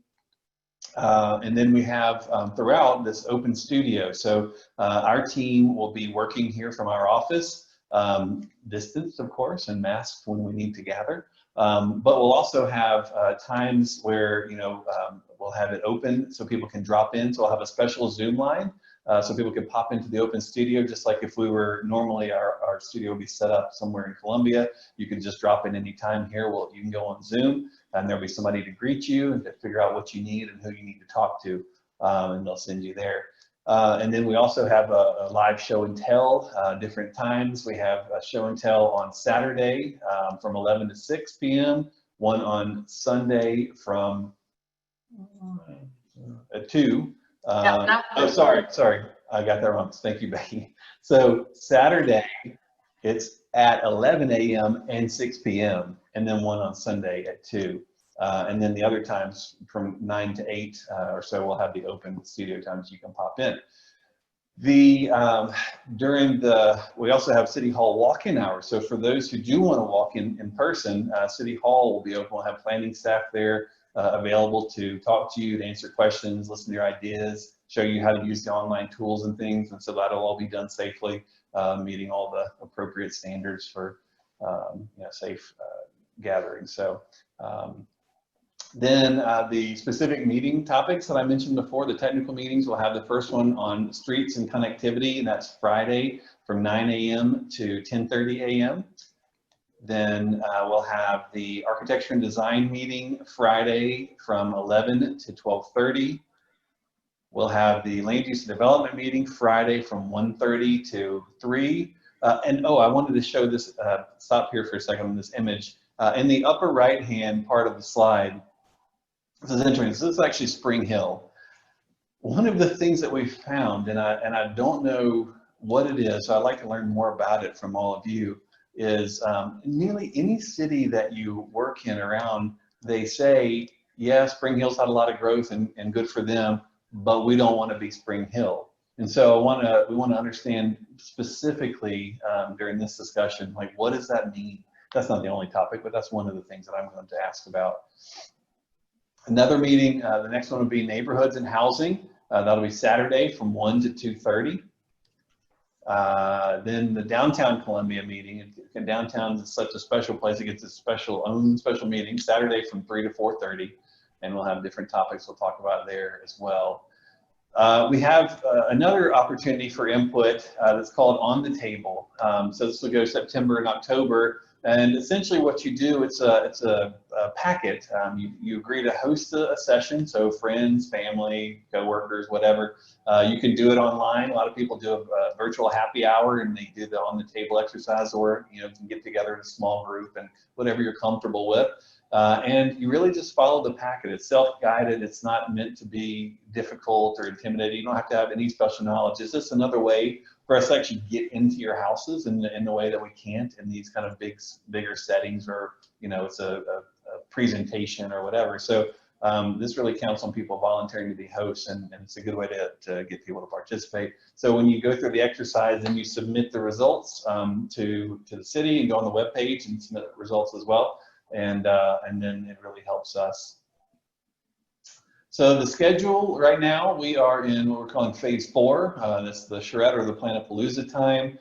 And then we have throughout this open studio. So our team will be working here from our office, distanced of course, and masked when we need to gather. But we'll also have times where we'll have it open so people can drop in. So we'll have a special Zoom line so people can pop into the open studio, just like if we were normally, our studio would be set up somewhere in Columbia. You can just drop in anytime here. Well, you can go on Zoom and there'll be somebody to greet you and to figure out what you need and who you need to talk to, and they'll send you there. And then we also have a live show and tell, different times. We have a show and tell on Saturday from 11 to 6 p.m., one on Sunday from 2. Oh, sorry, I got that wrong. Thank you, Becky. So Saturday, it's at 11 a.m. and 6 p.m., and then one on Sunday at 2. And then the other times from 9 to 8 or so, we'll have the open studio times you can pop in. The we also have City Hall walk-in hours. So for those who do want to walk in person, City Hall will be open. We'll have planning staff there available to talk to you, to answer questions, listen to your ideas, show you how to use the online tools and things. And so that'll all be done safely, meeting all the appropriate standards for safe gathering. So then the specific meeting topics that I mentioned before, the technical meetings, we'll have the first one on streets and connectivity, and that's Friday from 9 a.m. to 10:30 a.m. Then we'll have the architecture and design meeting Friday from 11 to 12:30. We'll have the land use and development meeting Friday from 1:30 to 3. And oh, I wanted to show this, stop here for a second on this image. In the upper right-hand part of the slide, this is interesting. So this is actually Spring Hill. One of the things that we've found, and I don't know what it is, so I'd like to learn more about it from all of you, is nearly any city that you work in around, they say, yeah, Spring Hill's had a lot of growth and good for them, but we don't want to be Spring Hill. And so we want to understand specifically during this discussion, like, what does that mean? That's not the only topic, but that's one of the things that I'm going to ask about. Another meeting, the next one will be neighborhoods and housing. That'll be Saturday from 1 to 2:30. Then the downtown Columbia meeting. And downtown is such a special place. It gets a special meeting Saturday from 3 to 4:30, and we'll have different topics we'll talk about there as well. We have another opportunity for input that's called On the Table. So this will go September and October. And essentially what you do, it's a packet. You agree to host a session, so friends, family, coworkers, whatever. You can do it online. A lot of people do a virtual happy hour, and they do the on the table exercise, or you can get together in a small group and whatever you're comfortable with. And you really just follow the packet. It's self-guided. It's not meant to be difficult or intimidating. You don't have to have any special knowledge. It's just another way for us to actually get into your houses in the way that we can't in these kind of bigger settings, or it's a presentation or whatever. So this really counts on people volunteering to be hosts, and it's a good way to get people to participate. So when you go through the exercise and you submit the results to the city, and go on the web page and submit the results as well, and then it really helps us. So the schedule right now, we are in what we're calling phase 4. That's the charrette or the Planapalooza time.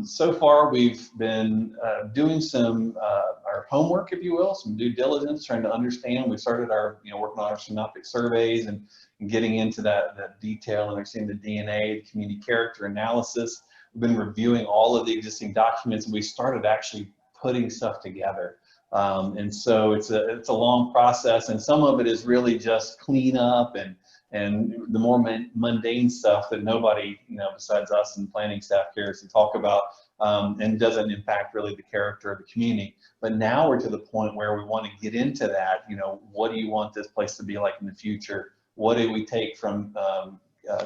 So far, we've been doing some our homework, if you will, some due diligence, trying to understand. We started our working on our synoptic surveys and getting into that detail and understanding the DNA, the community character analysis. We've been reviewing all of the existing documents, and we started actually putting stuff together. And so it's a long process, and some of it is really just clean up and the more mundane stuff that nobody besides us and planning staff cares to talk about, and doesn't impact really the character of the community. But now we're to the point where we want to get into that. What do you want this place to be like in the future? What do we take from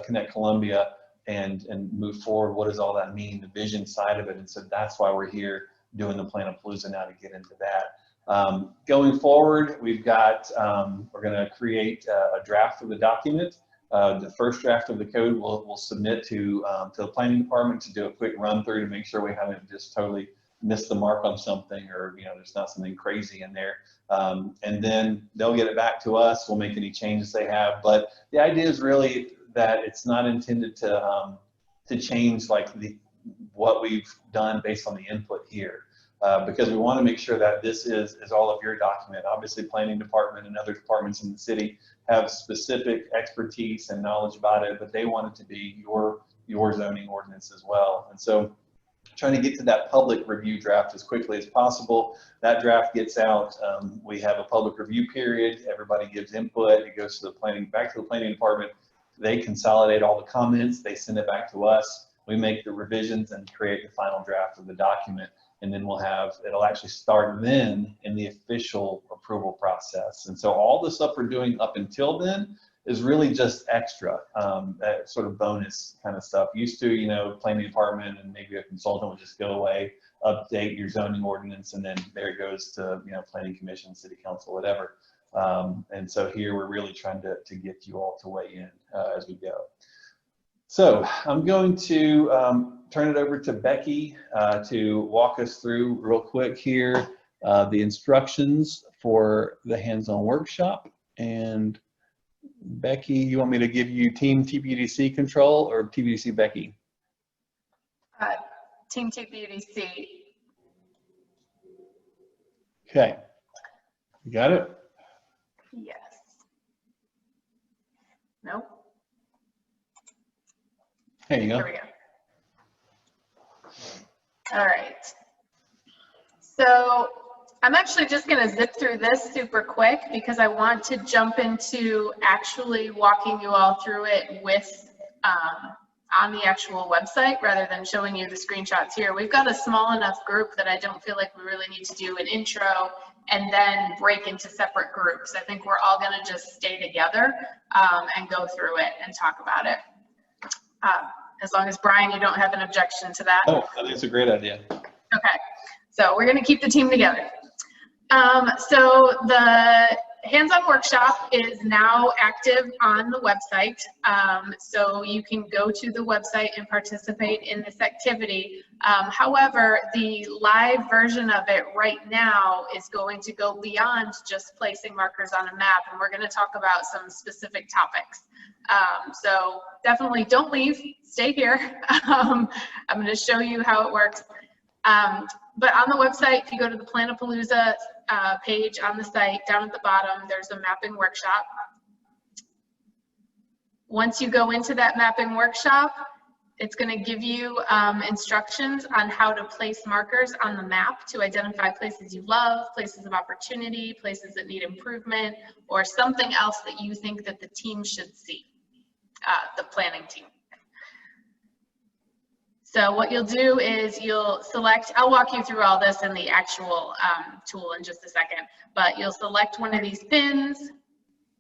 Connect Columbia and move forward? What does all that mean? The vision side of it. And so that's why we're here doing the Planapalooza now, to get into that. Going forward, we've got, we're going to create a draft of the document. The first draft of the code we'll submit to the planning department to do a quick run through to make sure we haven't just totally missed the mark on something, or there's not something crazy in there. And then they'll get it back to us. We'll make any changes they have. But the idea is really that it's not intended to change like what we've done based on the input here. Because we want to make sure that this is all of your document. Obviously, planning department and other departments in the city have specific expertise and knowledge about it, but they want it to be your zoning ordinance as well. And so trying to get to that public review draft as quickly as possible. That draft gets out. We have a public review period. Everybody gives input. It goes to back to the planning department. They consolidate all the comments. They send it back to us. We make the revisions and create the final draft of the document. And then it'll actually start then in the official approval process. And so all the stuff we're doing up until then is really just extra, that sort of bonus kind of stuff. Used to, planning department and maybe a consultant would just go away, update your zoning ordinance, and then there it goes to, planning commission, city council, whatever. And so here we're really trying to get you all to weigh in as we go. So I'm going to turn it over to Becky to walk us through real quick here the instructions for the hands-on workshop. And Becky, you want me to give you Team TPUDC control or TPUDC Becky?
Team TPUDC.
Okay, you got it?
Yes. Nope.
There you go.
There we go. All right. So I'm actually just going to zip through this super quick because I want to jump into actually walking you all through it with on the actual website rather than showing you the screenshots here. We've got a small enough group that I don't feel like we really need to do an intro and then break into separate groups. I think we're all going to just stay together and go through it and talk about it. As long as, Brian, you don't have an objection to that.
Oh, I think it's a great idea.
Okay, so we're going to keep the team together. So the hands-on workshop is now active on the website. So you can go to the website and participate in this activity. However, the live version of it right now is going to go beyond just placing markers on a map, and we're going to talk about some specific topics. So definitely don't leave, stay here. I'm going to show you how it works. But on the website, if you go to the Planapalooza page on the site, down at the bottom, there's a mapping workshop. Once you go into that mapping workshop, it's going to give you instructions on how to place markers on the map to identify places you love, places of opportunity, places that need improvement, or something else that you think that the team should see, the planning team. So what you'll do is you'll select, I'll walk you through all this in the actual tool in just a second, but you'll select one of these pins,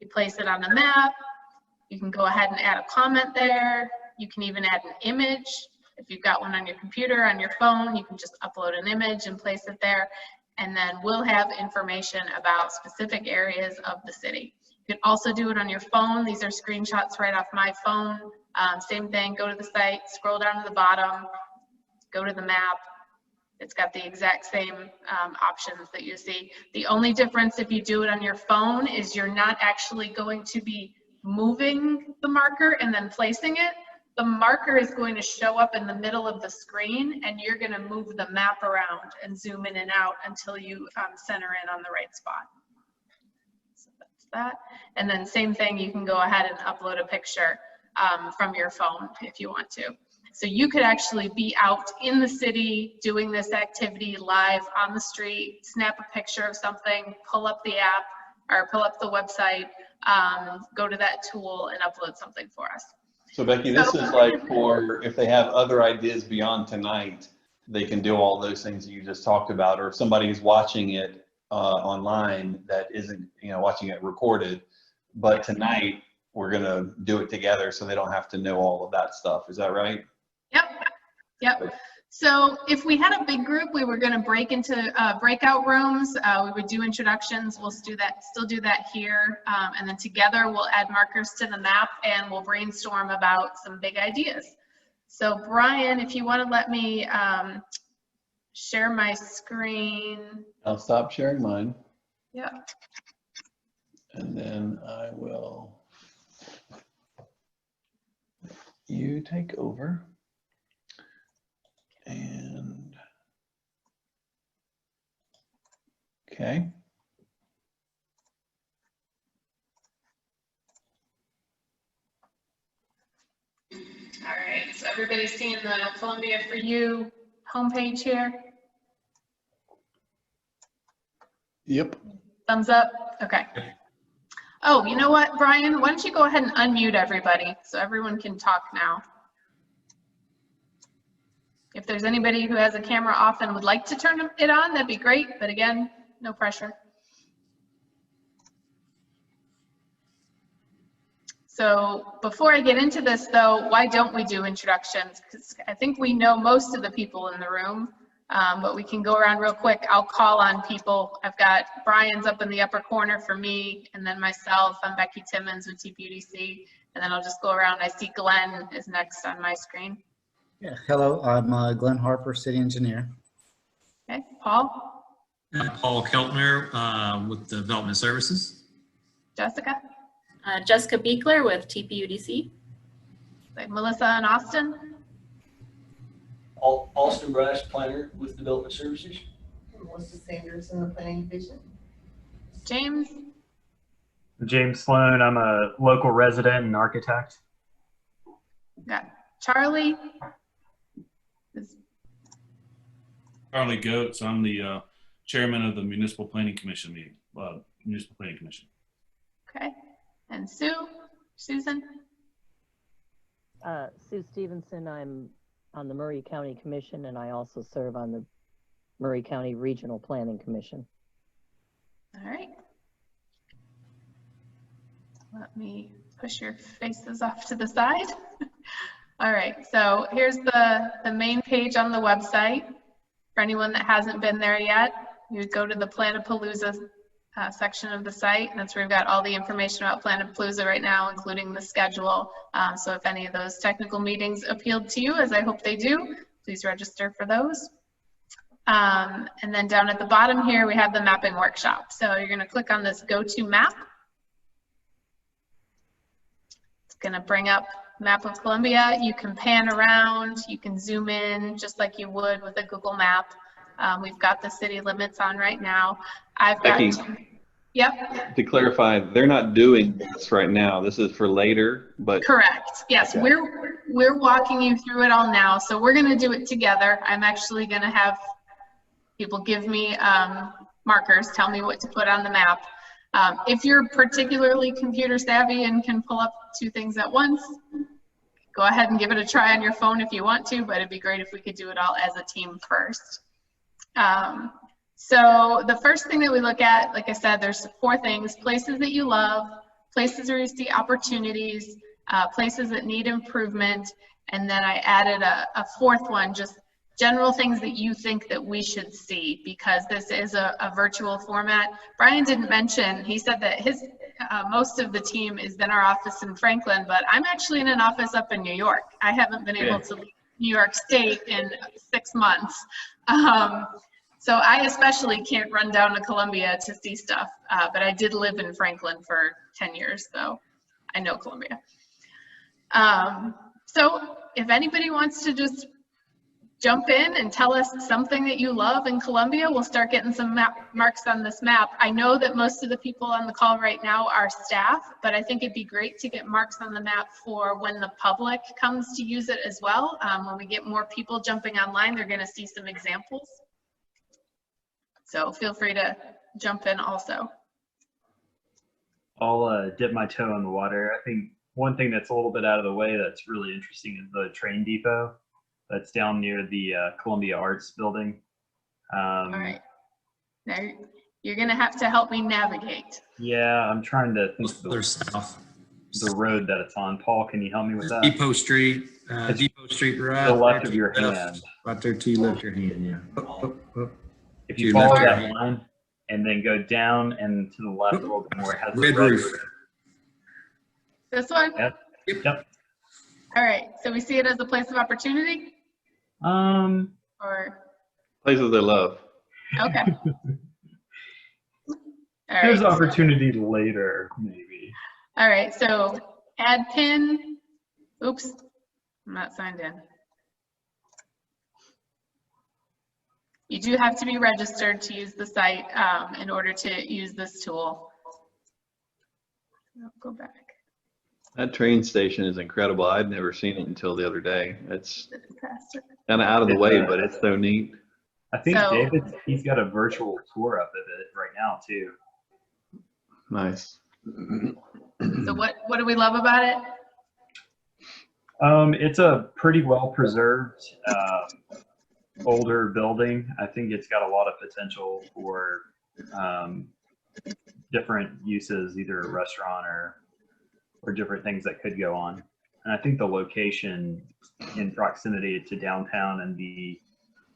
you place it on the map, you can go ahead and add a comment there, you can even add an image. If you've got one on your computer, on your phone, you can just upload an image and place it there, and then we'll have information about specific areas of the city. You can also do it on your phone. These are screenshots right off my phone. Same thing, go to the site, scroll down to the bottom, go to the map. It's got the exact same options that you see. The only difference if you do it on your phone is you're not actually going to be moving the marker and then placing it. The marker is going to show up in the middle of the screen, and you're going to move the map around and zoom in and out until you center in on the right spot. So that's that. And then same thing, you can go ahead and upload a picture from your phone if you want to. So you could actually be out in the city doing this activity live on the street, snap a picture of something, pull up the app or pull up the website, go to that tool and upload something for us.
So Becky, this is like for if they have other ideas beyond tonight, they can do all those things that you just talked about, or if somebody's watching it online that isn't, watching it recorded, but tonight we're going to do it together so they don't have to know all of that stuff. Is that right?
Yep. So if we had a big group, we were going to break into breakout rooms. We would do introductions. We'll still do that here. And then together we'll add markers to the map and we'll brainstorm about some big ideas. So Brian, if you want to let me share my screen.
I'll stop sharing mine.
Yeah.
And then I will, you take over. And, okay.
All right, so everybody's seeing the Columbia For You homepage here?
Yep.
Thumbs up? Okay. Oh, you know what, Brian? Why don't you go ahead and unmute everybody so everyone can talk now. If there's anybody who has a camera off and would like to turn it on, that'd be great. But again, no pressure. So before I get into this though, why don't we do introductions? Because I think we know most of the people in the room, but we can go around real quick. I'll call on people. I've got Brian's up in the upper corner for me, and then myself. I'm Becky Timmons with TPUDC. And then I'll just go around. I see Glenn is next on my screen.
Yeah, hello, I'm Glenn Harper, city engineer.
Okay, Paul?
Paul Keltner with Development Services.
Jessica?
Jessica Beekler with TPUDC.
Like Melissa and Austin?
Austin Brash, planner with Development Services.
Melissa Sanders in the planning division.
James?
James Sloan, I'm a local resident and architect.
Got Charlie?
Charlie Goetz. I'm the chairman of the Municipal Planning Commission meeting. Municipal Planning Commission.
Okay. And Sue? Susan?
Sue Stevenson. I'm on the Murray County Commission, and I also serve on the Murray County Regional Planning Commission.
All right. Let me push your faces off to the side. All right, so here's the main page on the website. For anyone that hasn't been there yet, you would go to the Planapalooza section of the site, and that's where we've got all the information about Planapalooza right now, including the schedule. So if any of those technical meetings appealed to you, as I hope they do, please register for those. And then down at the bottom here, we have the mapping workshop. So you're gonna click on this Go To Map. It's gonna bring up map of Columbia. You can pan around, you can zoom in just like you would with a Google map. We've got the city limits on right now. I've got, yep.
To clarify, they're not doing this right now. This is for later, but.
Correct, yes,
okay.
We're walking you through it all now. So we're gonna do it together. I'm actually gonna have people give me markers, tell me what to put on the map. If you're particularly computer savvy and can pull up two things at once, go ahead and give it a try on your phone if you want to, but it'd be great if we could do it all as a team first. So the first thing that we look at, like I said, there's 4 things: places that you love, places where you see opportunities, places that need improvement, and then I added a 4th one, just general things that you think that we should see, because this is a virtual format. Brian didn't mention, he said that his most of the team is in our office in Franklin, but I'm actually in an office up in New York. I haven't been able to leave New York State in 6 months. So I especially can't run down to Columbia to see stuff, but I did live in Franklin for 10 years, so I know Columbia. So if anybody wants to just jump in and tell us something that you love in Columbia, we'll start getting some marks on this map. I know that most of the people on the call right now are staff, but I think it'd be great to get marks on the map for when the public comes to use it as well. When we get more people jumping online, they're gonna see some examples. So feel free to jump in also.
I'll dip my toe in the water. I think one thing that's a little bit out of the way that's really interesting is the train depot that's down near the Columbia Arts building.
All right. Now you're gonna have to help me navigate.
Yeah, I'm trying to think of
They're south.
the road that it's on. Paul, can you help me with that?
Depot Street, Depot Street right.
The left of
there
your
to left.
hand.
Right there to your left your hand, yeah.
If
To
you
your
follow
left, your
that
hand.
line and then go down and to the left a little bit more, it has the
Red roof.
This one?
Yep. Yep.
All right, so we see it as a place of opportunity? Or,
Places they love.
okay. All
There's
right.
opportunity later, maybe.
All right, so add pin. Oops, I'm not signed in. You do have to be registered to use the site in order to use this tool. I'll go back.
That train station is incredible. I'd never seen it until the other day. It's
Fantastic.
kind of out of the way, but it's so neat.
I think
So-
David, he's got a virtual tour up of it right now too.
Nice.
So what do we love about it?
It's a pretty well preserved older building. I think it's got a lot of potential for different uses, either a restaurant or different things that could go on. And I think the location in proximity to downtown and the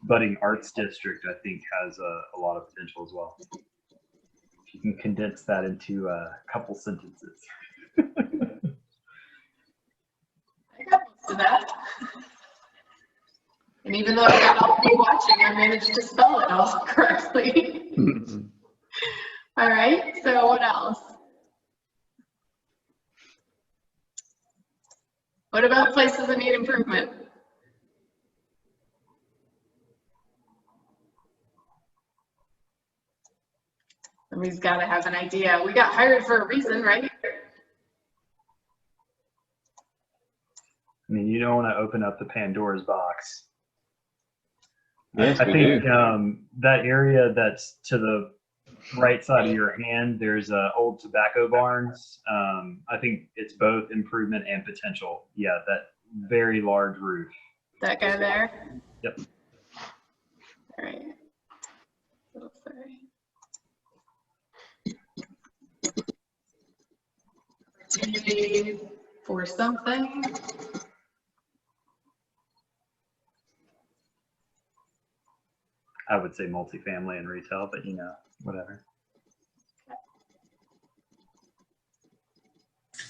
budding arts district, I think has a lot of potential as well. If you can condense that into a couple sentences.
to that. And even though I got all of you watching, I managed to spell it all correctly. All right, so what else? What about places that need improvement? Somebody's got to have an idea. We got hired for a reason, right?
I mean, you don't want to open up the Pandora's box.
Yes,
I
we
think
do.
that area that's to the right side of your hand, there's old tobacco barns. I think it's both improvement and potential. Yeah, that very large roof.
That guy there?
Yep.
All right. Oh, sorry. Opportunity for something.
I would say multifamily and retail, but you know, whatever.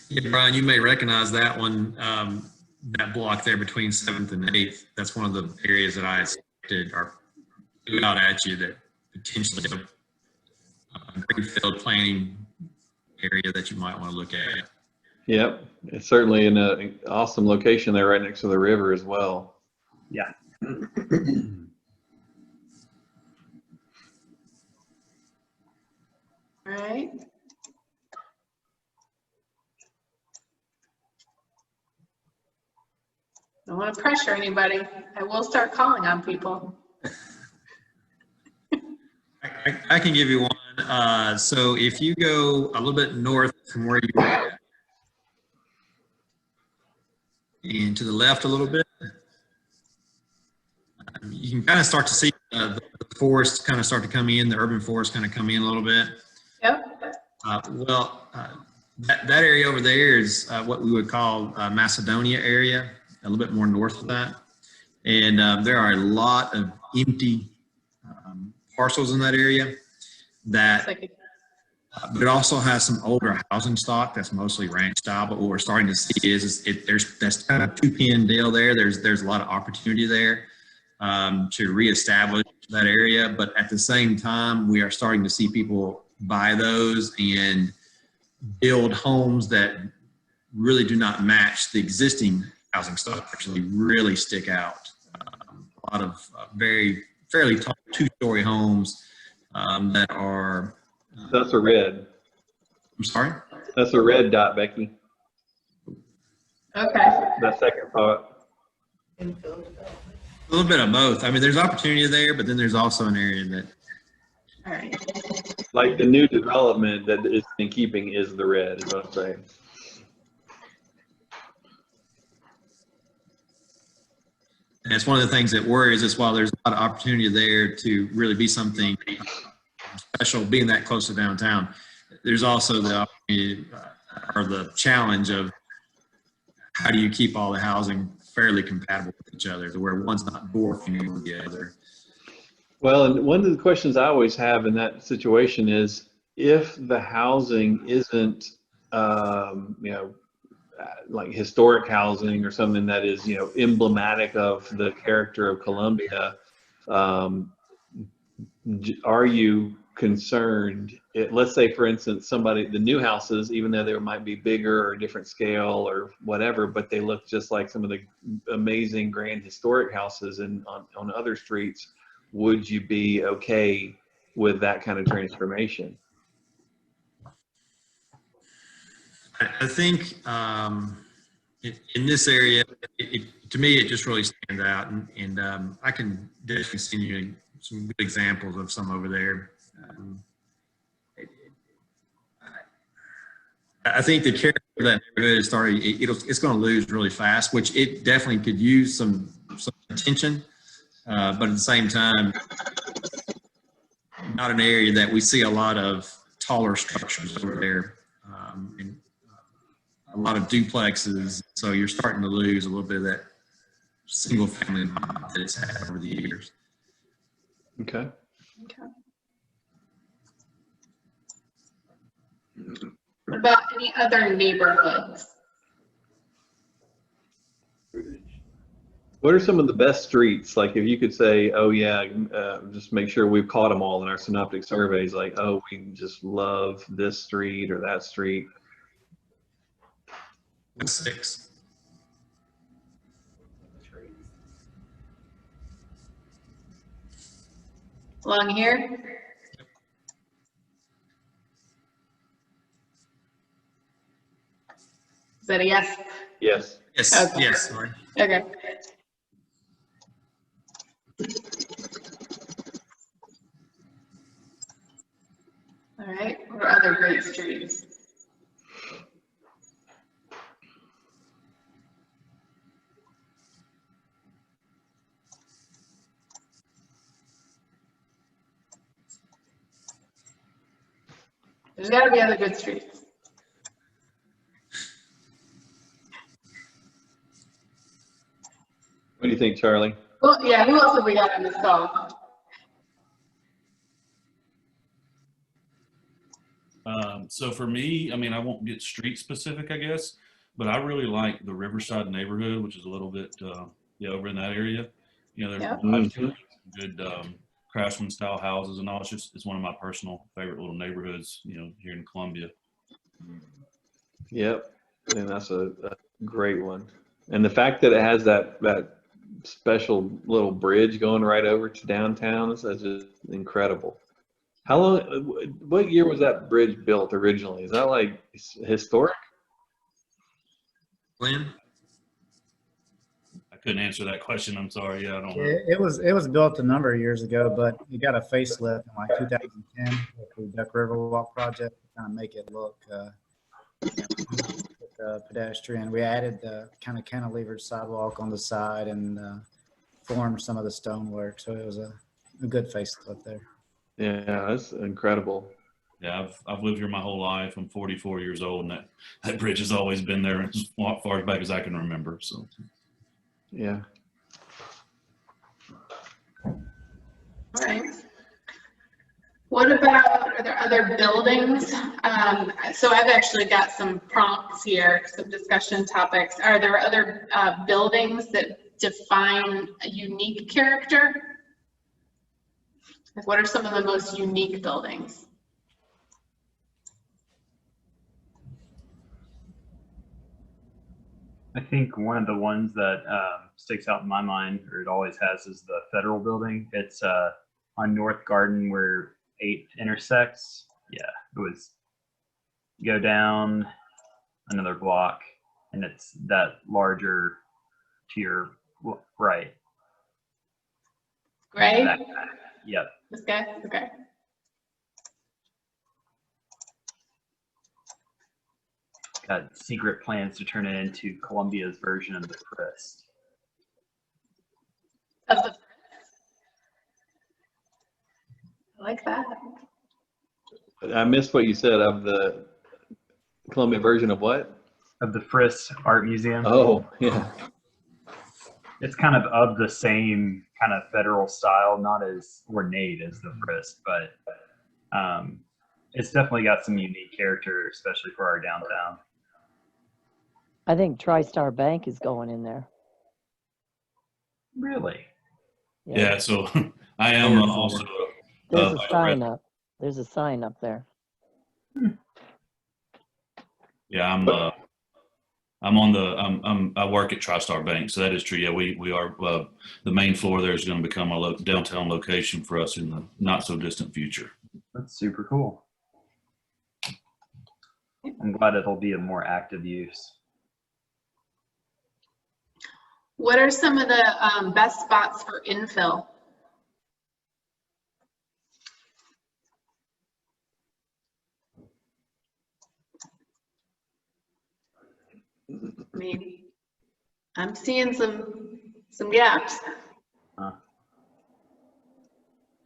Yeah, Brian, you may recognize that one, that block there between 7th and 8th. That's one of the areas that I expected or threw out at you that potentially a greenfield planning area that you might want to look at.
Yep, it's certainly in an awesome location there, right next to the river as well.
Yeah.
All right. Don't want to pressure anybody. I will start calling on people.
I can give you one. So if you go a little bit north from where you are at, and to the left a little bit, you can kind of start to see the forest kind of start to come in, the urban forest kind of come in a little bit.
Yep.
That area over there is what we would call Macedonia area, a little bit more north of that. And there are a lot of empty parcels in that area that, but it also has some older housing stock that's mostly ranch style. But what we're starting to see is that's kind of two-pin deal there. There's a lot of opportunity there to reestablish that area. But at the same time, we are starting to see people buy those and build homes that really do not match the existing housing stock, actually really stick out. A lot of fairly tall two-story homes that are.
That's a red.
I'm sorry?
That's a red dot, Becky.
Okay.
That second thought.
Infill development.
A little bit of both. I mean, there's opportunity there, but then there's also an area that.
All right.
Like the new development that is in keeping is the red, is what I'm saying.
And it's one of the things that worries us. While there's a lot of opportunity there to really be something special, being that close to downtown, there's also the opportunity or the challenge of how do you keep all the housing fairly compatible with each other to where one's not dwarfing the other. Well,
and one of the questions I always have in that situation is if the housing isn't, like historic housing or something that is, emblematic of the character of Columbia, are you concerned? Let's say, for instance, the new houses, even though they might be bigger or different scale or whatever, but they look just like some of the amazing grand historic houses on other streets. Would you be okay with that kind of transformation?
I think in this area, to me, it just really stands out, and I can definitely send you some good examples of some over there. I think the character of that neighborhood is starting. It's going to lose really fast, which it definitely could use some attention, but at the same time, not an area that we see a lot of taller structures over there. And a lot of duplexes, so you're starting to lose a little bit of that single family vibe that it's had over the years.
Okay.
What about any other neighborhoods?
What are some of the best streets? Like if you could say, oh yeah, just make sure we've caught them all in our synoptic surveys. Like, oh, we just love this street or that street.
6.
Along here? Is that a yes?
Yes.
Yes,
Okay.
yes, sorry.
Okay. All right, what are other great streets? There's got to be other good streets.
What do you think, Charlie?
Well, yeah, who else have we got on this call?
So for me, I mean, I won't get street specific, I guess, but I really like the Riverside neighborhood, which is a little bit, yeah, over in that area. You know, there's
Yep.
good craftsman style houses and all. It's one of my personal favorite little neighborhoods, you know, here in Columbia.
Yep. And that's a great one. And the fact that it has that special little bridge going right over to downtown is just incredible. How long, what year was that bridge built originally? Is that like historic?
Glenn?
I couldn't answer that question. I'm sorry. Yeah, I don't know.
It was built a number of years ago, but it got a facelift in like 2010 with the Duck River Walk project to kind of make it look pedestrian. We added the kind of cantilevered sidewalk on the side and formed some of the stonework, so it was a good facelift there.
Yeah, that's incredible.
Yeah, I've lived here my whole life. I'm 44 years old, and that bridge has always been there as far back as I can remember. So,
Yeah.
All right. What about, are there other buildings? So I've actually got some prompts here, some discussion topics. Are there other buildings that define a unique character? Like, what are some of the most unique buildings?
I think one of the ones that sticks out in my mind, or it always has, is the Federal Building. It's on North Garden where 8 intersects. Yeah, it was go down another block, and it's that larger to your right.
Gray?
That guy. Yep.
This guy? Okay.
Got secret plans to turn it into Columbia's version of the Frist.
Of the, I like that.
I missed what you said of the Columbia version of what?
Of the Frist Art Museum.
Oh, yeah.
It's kind of the same kind of federal style, not as ornate as the Frist, but it's definitely got some unique character, especially for our downtown.
I think TriStar Bank is going in there.
Really?
yeah, so I am also.
There's a sign up. There's a sign up there.
Yeah, I'm on the I work at TriStar Bank, so that is true. Yeah, we are the main floor there is going to become a downtown location for us in the not so distant future.
That's super cool. I'm glad it'll be a more active use.
What are some of the best spots for infill? I mean, I'm seeing some gaps.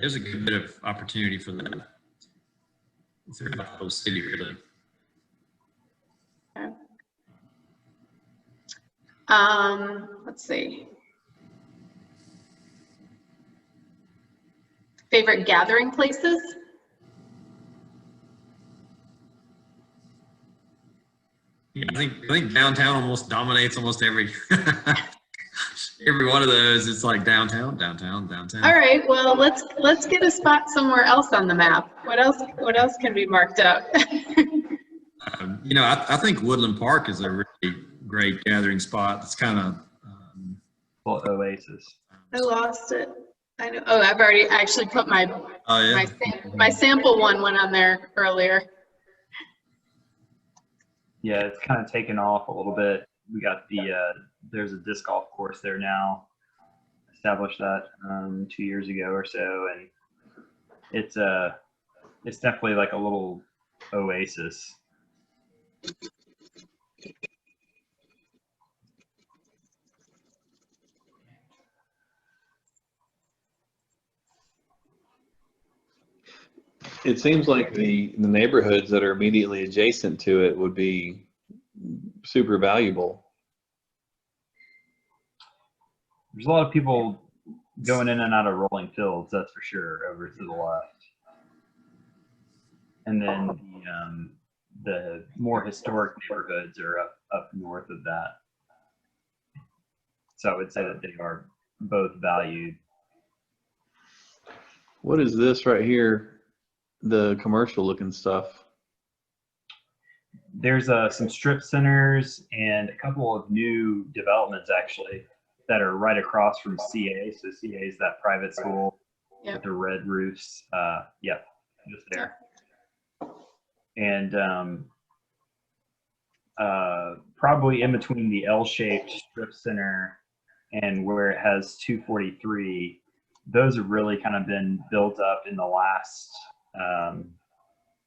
There's a good bit of opportunity for that. Throughout the whole city, really.
Okay. Let's see. Favorite gathering places?
Yeah, I think downtown almost dominates almost every every one of those, it's like downtown, downtown, downtown.
All right, well, let's get a spot somewhere else on the map. What else can be marked up?
You know, I think Woodland Park is a really great gathering spot. It's kind of
Oasis.
I lost it. I know. Oh, I've already actually put my
oh yeah.
my sample one went on there earlier.
Yeah, it's kind of taken off a little bit. We got the there's a disc golf course there now. Established that 2 years ago or so, and it's definitely like a little oasis.
It seems like the neighborhoods that are immediately adjacent to it would be super valuable.
There's a lot of people going in and out of rolling fields, that's for sure, over to the left. And then the more historic neighborhoods are up north of that. So I would say that they are both valued.
What is this right here? The commercial looking stuff.
There's some strip centers and a couple of new developments actually that are right across from CA. So CA is that private school with the red roofs. Yep, just there. And probably in between the L-shaped strip center and where it has 243, those have really kind of been built up in the last,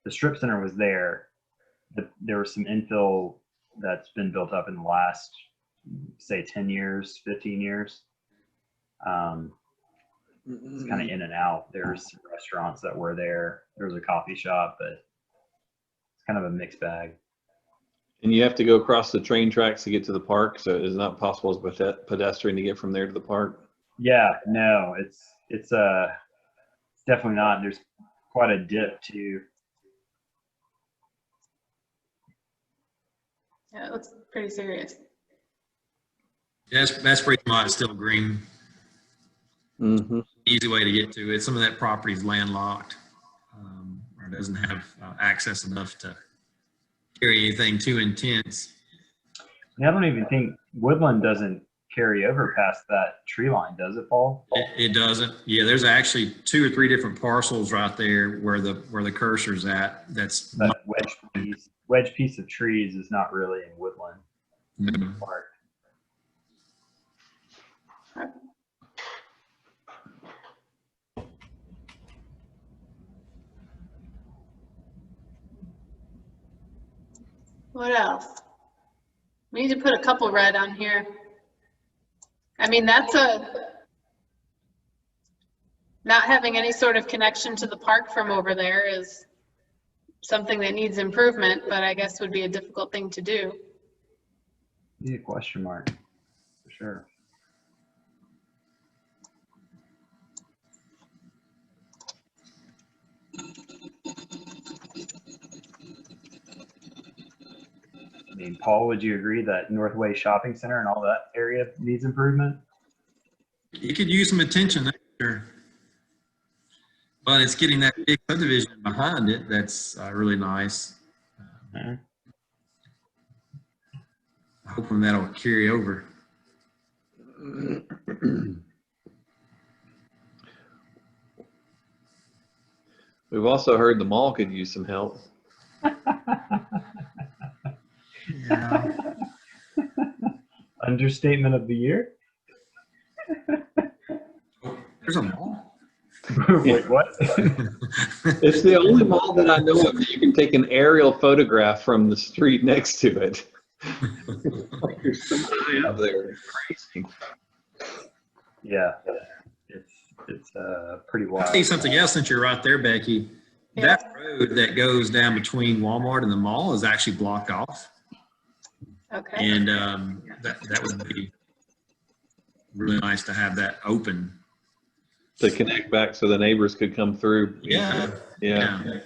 the strip center was there. There was some infill that's been built up in the last, say 10 years, 15 years. It's kind of in and out. There's some restaurants that were there. There was a coffee shop, but it's kind of a mixed bag.
And you have to go across the train tracks to get to the park, so it's not possible as a pedestrian to get from there to the park.
Yeah, no, it's definitely not. There's quite a dip too.
Yeah, it looks pretty serious.
Yeah, that's pretty much still green.
Mm-hmm.
Easy way to get to it. Some of that property is landlocked, or doesn't have access enough to carry anything too intense.
And I don't even think Woodland doesn't carry over past that tree line, does it, Paul?
It doesn't. Yeah, there's actually 2 or 3 different parcels right there where the cursor's at. That's
that wedge piece of trees is not really in Woodland Park.
What else? We need to put a couple red on here. I mean, that's not having any sort of connection to the park from over there is something that needs improvement, but I guess would be a difficult thing to do.
Yeah, question mark, for sure. I mean, Paul, would you agree that Northway Shopping Center and all that area needs improvement?
You could use some attention there, but it's getting that big subdivision behind it that's really nice. Hoping that'll carry over.
We've also heard the mall could use some help.
Yeah.
Understatement of the year.
There's a mall.
Wait, what?
It's the only mall that I know of that you can take an aerial photograph from the street next to it. Like there's so high up there. Crazy.
Yeah, it's pretty wild.
I'll tell you something else since you're right there, Becky.
Yeah.
That road that goes down between Walmart and the mall is actually blocked off.
Okay.
And that would be really nice to have that open.
To connect back so the neighbors could come through.
Yeah.
Yeah.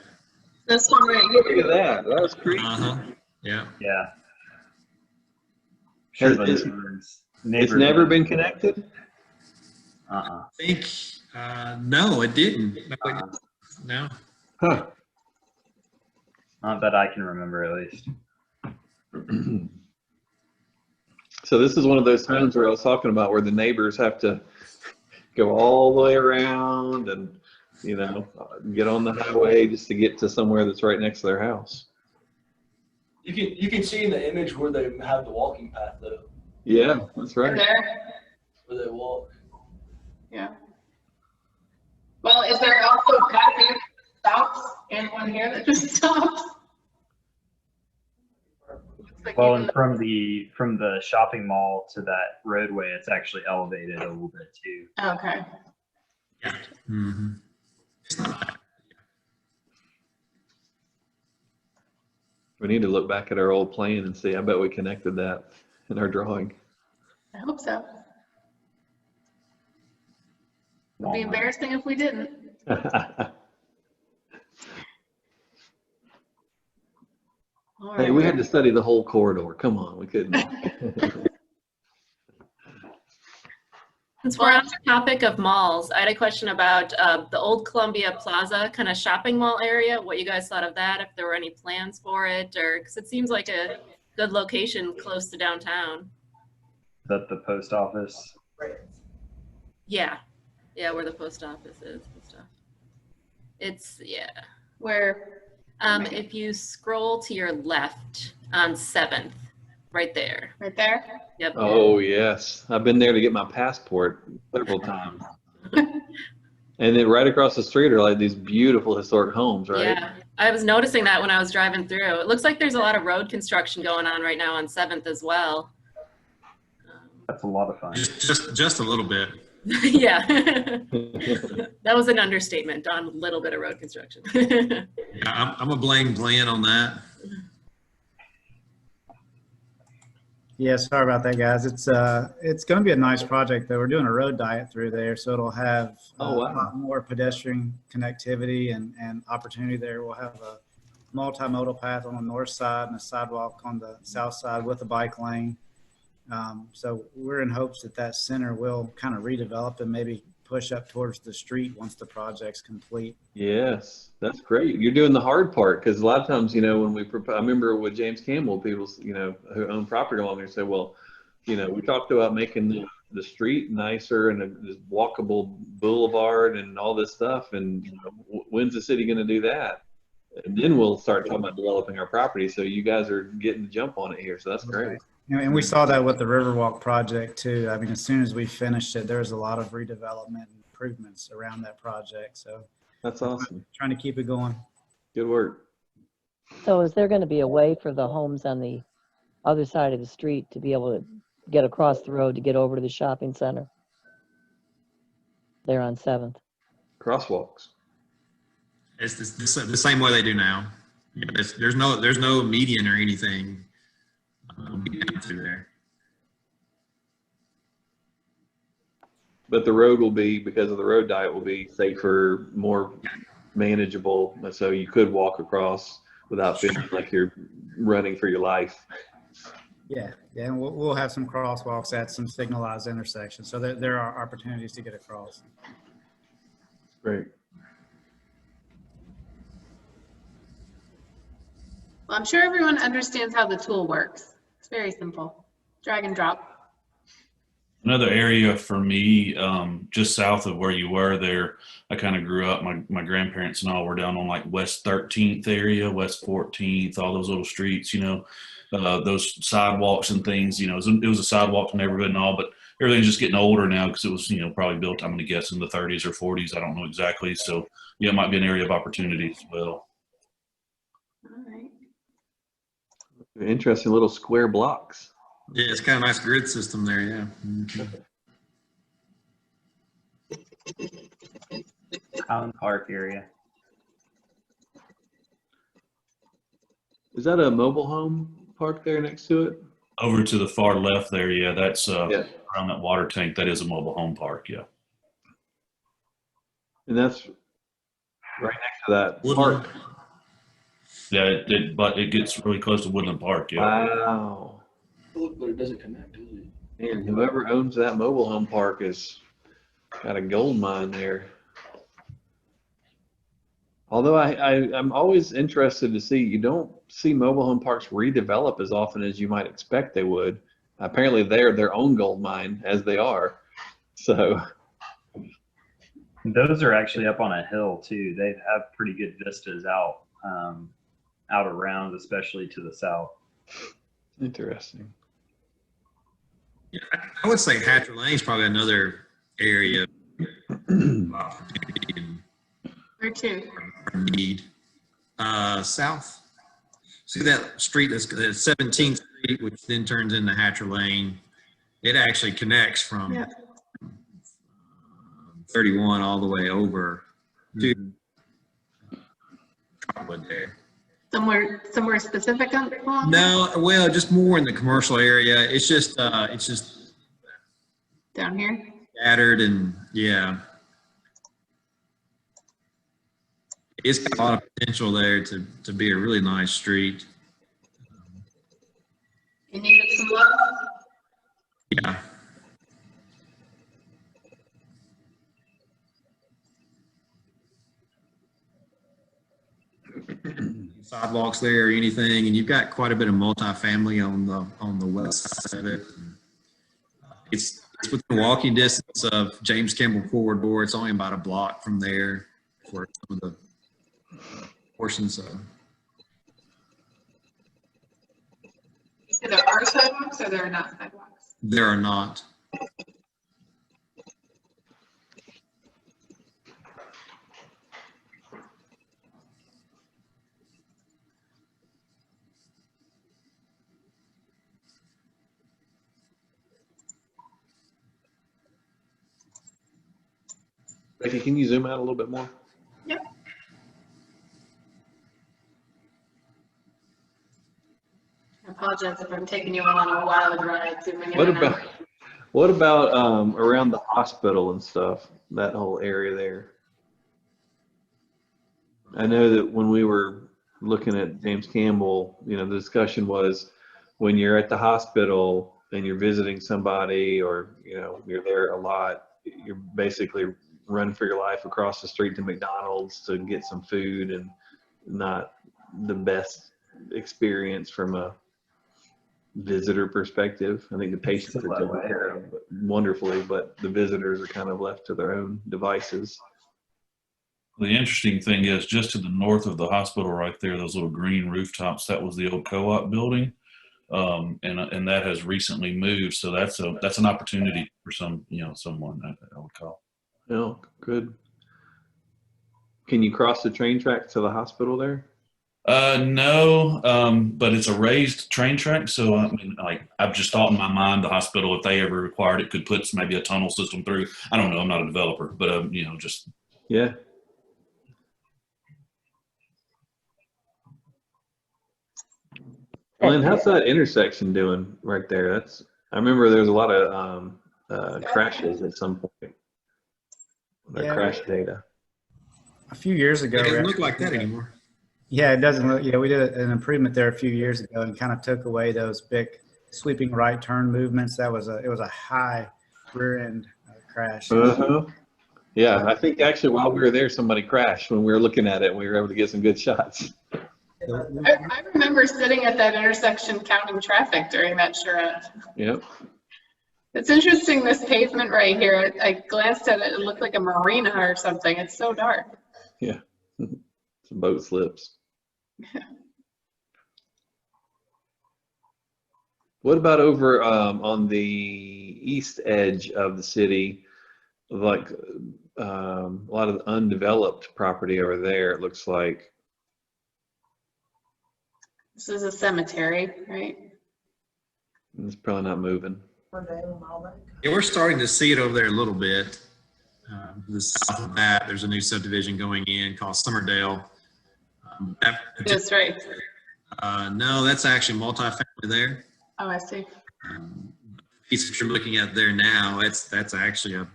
This one right here.
Look at that. That was crazy.
Uh-huh. Yeah.
Yeah.
Has,
Sure,
It's never been connected?
Uh-uh.
I think, no, it didn't. No.
Huh.
Not that I can remember, at least.
So this is one of those times where I was talking about where the neighbors have to go all the way around and, you know, get on the highway just to get to somewhere that's right next to their house.
You can see in the image where they have the walking path though,
Yeah, that's right.
There,
where they walk.
yeah. Well, is there also a path here that stops and one here that just stops? Looks like
Well,
even
and from the shopping mall to that roadway, it's actually elevated a little bit too.
okay.
Yeah. Mm-hmm.
We need to look back at our old plan and see. I bet we connected that in our drawing.
I hope so. It'd be embarrassing if we didn't. All
Hey,
right.
we had to study the whole corridor. Come on, we couldn't.
Since we're on the topic of malls, I had a question about the old Columbia Plaza kind of shopping mall area, what you guys thought of that, if there were any plans for it, or, because it seems like a good location close to downtown.
Is that the post office?
Yeah, yeah, where the post office is and stuff. It's, yeah.
Where,
If you scroll to your left on 7th, right there.
right there?
Yep.
Oh, yes. I've been there to get my passport several times. And then right across the street are like these beautiful historic homes, right?
Yeah, I was noticing that when I was driving through. It looks like there's a lot of road construction going on right now on 7th as well.
That's a lot of fun.
Just a little bit.
Yeah, that was an understatement on a little bit of road construction.
Yeah, I'm gonna blame Glenn on that.
Yeah, sorry about that, guys. It's going to be a nice project, though. We're doing a road diet through there, so it'll have
Oh, wow.
a lot more pedestrian connectivity and opportunity there. We'll have a multimodal path on the north side and a sidewalk on the south side with a bike lane. So we're in hopes that that center will kind of redevelop and maybe push up towards the street once the project's complete.
Yes, that's great. You're doing the hard part because a lot of times, you know, when we I remember with James Campbell, people, you know, who own property along there say, well, you know, we talked about making the street nicer and this walkable boulevard and all this stuff. And you know, when's the city going to do that? And then we'll start talking about developing our property. So you guys are getting the jump on it here. So that's great.
And we saw that with the Riverwalk project too. I mean, as soon as we finished it, there was a lot of redevelopment and improvements around that project. So
That's awesome.
trying to keep it going.
Good work.
So is there going to be a way for the homes on the other side of the street to be able to get across the road to get over to the shopping center? There on 7th.
Crosswalks.
It's the same way they do now. There's no median or anything through there.
But the road will be, because of the road diet, will be safer, more manageable. So you could walk across without feeling like you're running for your life.
Yeah, and we'll have some crosswalks at some signalized intersections. So there are opportunities to get across.
Great.
Well, I'm sure everyone understands how the tool works. It's very simple. Drag and drop.
Another area for me, just south of where you were there, I kind of grew up, my grandparents and all were down on like West 13th area, West 14th, all those little streets, you know, those sidewalks and things, you know, it was a sidewalk neighborhood and all, but everything's just getting older now because it was, you know, probably built, I'm going to guess, in the 30s or 40s. I don't know exactly. So, yeah, it might be an area of opportunity as well.
All right.
Interesting little square blocks.
Yeah, it's kind of a nice grid system there. Yeah.
Town Park area.
Is that a mobile home park there next to it?
Over to the far left there, yeah, that's
Yeah.
around that water tank. That is a mobile home park, yeah.
And that's right next to that
Woodland.
park.
Yeah, but it gets really close to Woodland Park, yeah.
Wow.
Look, but it doesn't connect, does it?
And whoever owns that mobile home park has got a gold mine there. Although I'm always interested to see, you don't see mobile home parks redevelop as often as you might expect they would. Apparently they're their own gold mine as they are. So
Those are actually up on a hill too. They have pretty good vistas out out around, especially to the south.
interesting.
Yeah, I would say Hatcher Lane is probably another area of opportunity and
Where to?
need. South. See that street that's 17th Street, which then turns into Hatcher Lane. It actually connects from
Yeah.
31 all the way over to Trotwood there.
Somewhere specific on?
No, well, just more in the commercial area. It's just
Down here?
scattered and yeah. It's got a lot of potential there to be a really nice street.
You needed some love?
Yeah. Sidewalks there or anything, and you've got quite a bit of multifamily on the west side of it. It's within walking distance of James Campbell Corridor. It's only about a block from there for some of the portions of.
So there are sidewalks or there are not sidewalks?
There are not.
Becky, can you zoom out a little bit more?
Yep. I apologize if I'm taking you on a wild ride zooming in
What
and out.
about around the hospital and stuff, that whole area there? I know that when we were looking at James Campbell, the discussion was when you're at the hospital and you're visiting somebody or, you're there a lot, you're basically running for your life across the street to McDonald's to get some food, and not the best experience from a visitor perspective. I think the patients are taken care of wonderfully, but the visitors are kind of left to their own devices.
The interesting thing is just to the north of the hospital right there, those little green rooftops, that was the old co-op building. And that has recently moved. So that's an opportunity for someone I would call.
Oh, good. Can you cross the train tracks to the hospital there?
No, but it's a raised train track. So I mean, I've just thought in my mind, the hospital, if they ever required it, could put maybe a tunnel system through. I don't know. I'm not a developer, but just.
Yeah. Glenn, how's that intersection doing right there? I remember there was a lot of crashes at some point. Crash data.
A few years ago.
It doesn't look like that anymore.
Yeah, it doesn't look. Yeah, we did an improvement there a few years ago and kind of took away those big sweeping right turn movements. It was a high rear end crash.
Uh-huh. Yeah, I think actually while we were there, somebody crashed when we were looking at it. And we were able to get some good shots.
I remember sitting at that intersection counting traffic during that charrette.
Yep.
It's interesting, this pavement right here. I glanced at it, it looked like a marina or something. It's so dark.
Yeah. Some boat slips. What about over on the east edge of the city, like a lot of the undeveloped property over there, it looks like?
This is a cemetery, right?
It's probably not moving.
Yeah, we're starting to see it over there a little bit. The south of that, there's a new subdivision going in called Summerdale.
That's right.
No, that's actually multifamily there.
Oh, I see.
Piece that you're looking at there now, that's actually a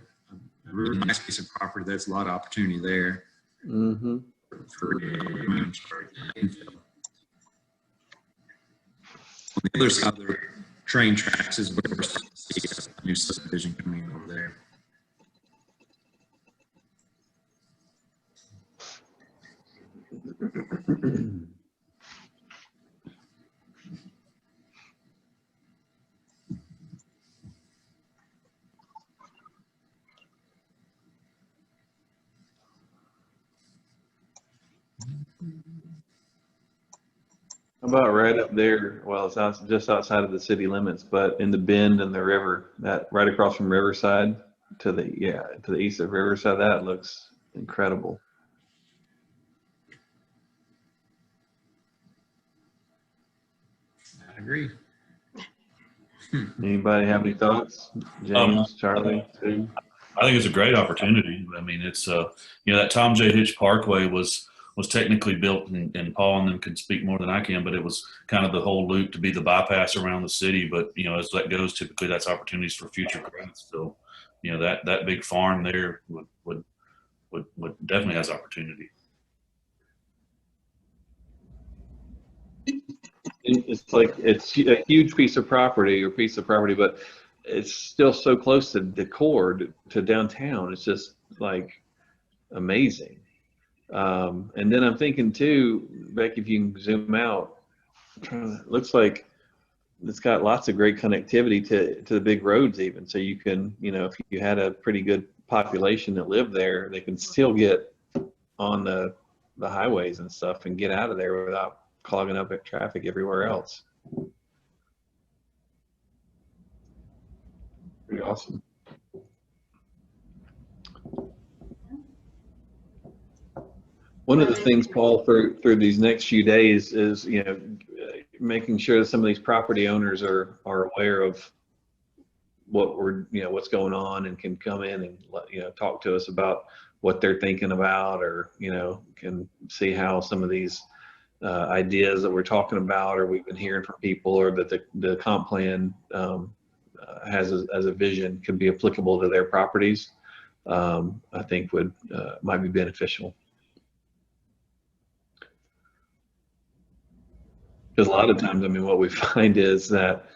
really nice piece of property. There's a lot of opportunity there.
Mm-hmm.
For on the other side of the train tracks is where we're starting to a new subdivision coming in over there.
How about right up there? Well, it's just outside of the city limits, but in the bend in the river, that right across from Riverside to the east of Riverside, that looks incredible.
I agree.
Anybody have any thoughts? James, Charlie, Sue?
I think it's a great opportunity. I mean, it's that Tom J. Hitch Parkway was technically built, and Paul and them can speak more than I can, but it was kind of the whole loop to be the bypass around the city. But as that goes, typically that's opportunities for future growth. So, that big farm there would definitely has opportunity.
It's like it's a huge piece of property, but it's still so close to the core to downtown. It's just like amazing. And then I'm thinking too, Beck, if you can zoom out, looks like it's got lots of great connectivity to the big roads even. So you can, if you had a pretty good population that lived there, they can still get on the highways and stuff and get out of there without clogging up traffic everywhere else. Pretty awesome. One of the things, Paul, through these next few days is, making sure that some of these property owners are aware of what's going on and can come in and talk to us about what they're thinking about, or can see how some of these ideas that we're talking about, or we've been hearing from people, or that the comp plan has as a vision could be applicable to their properties. I think might be beneficial. Because a lot of times, what we find is that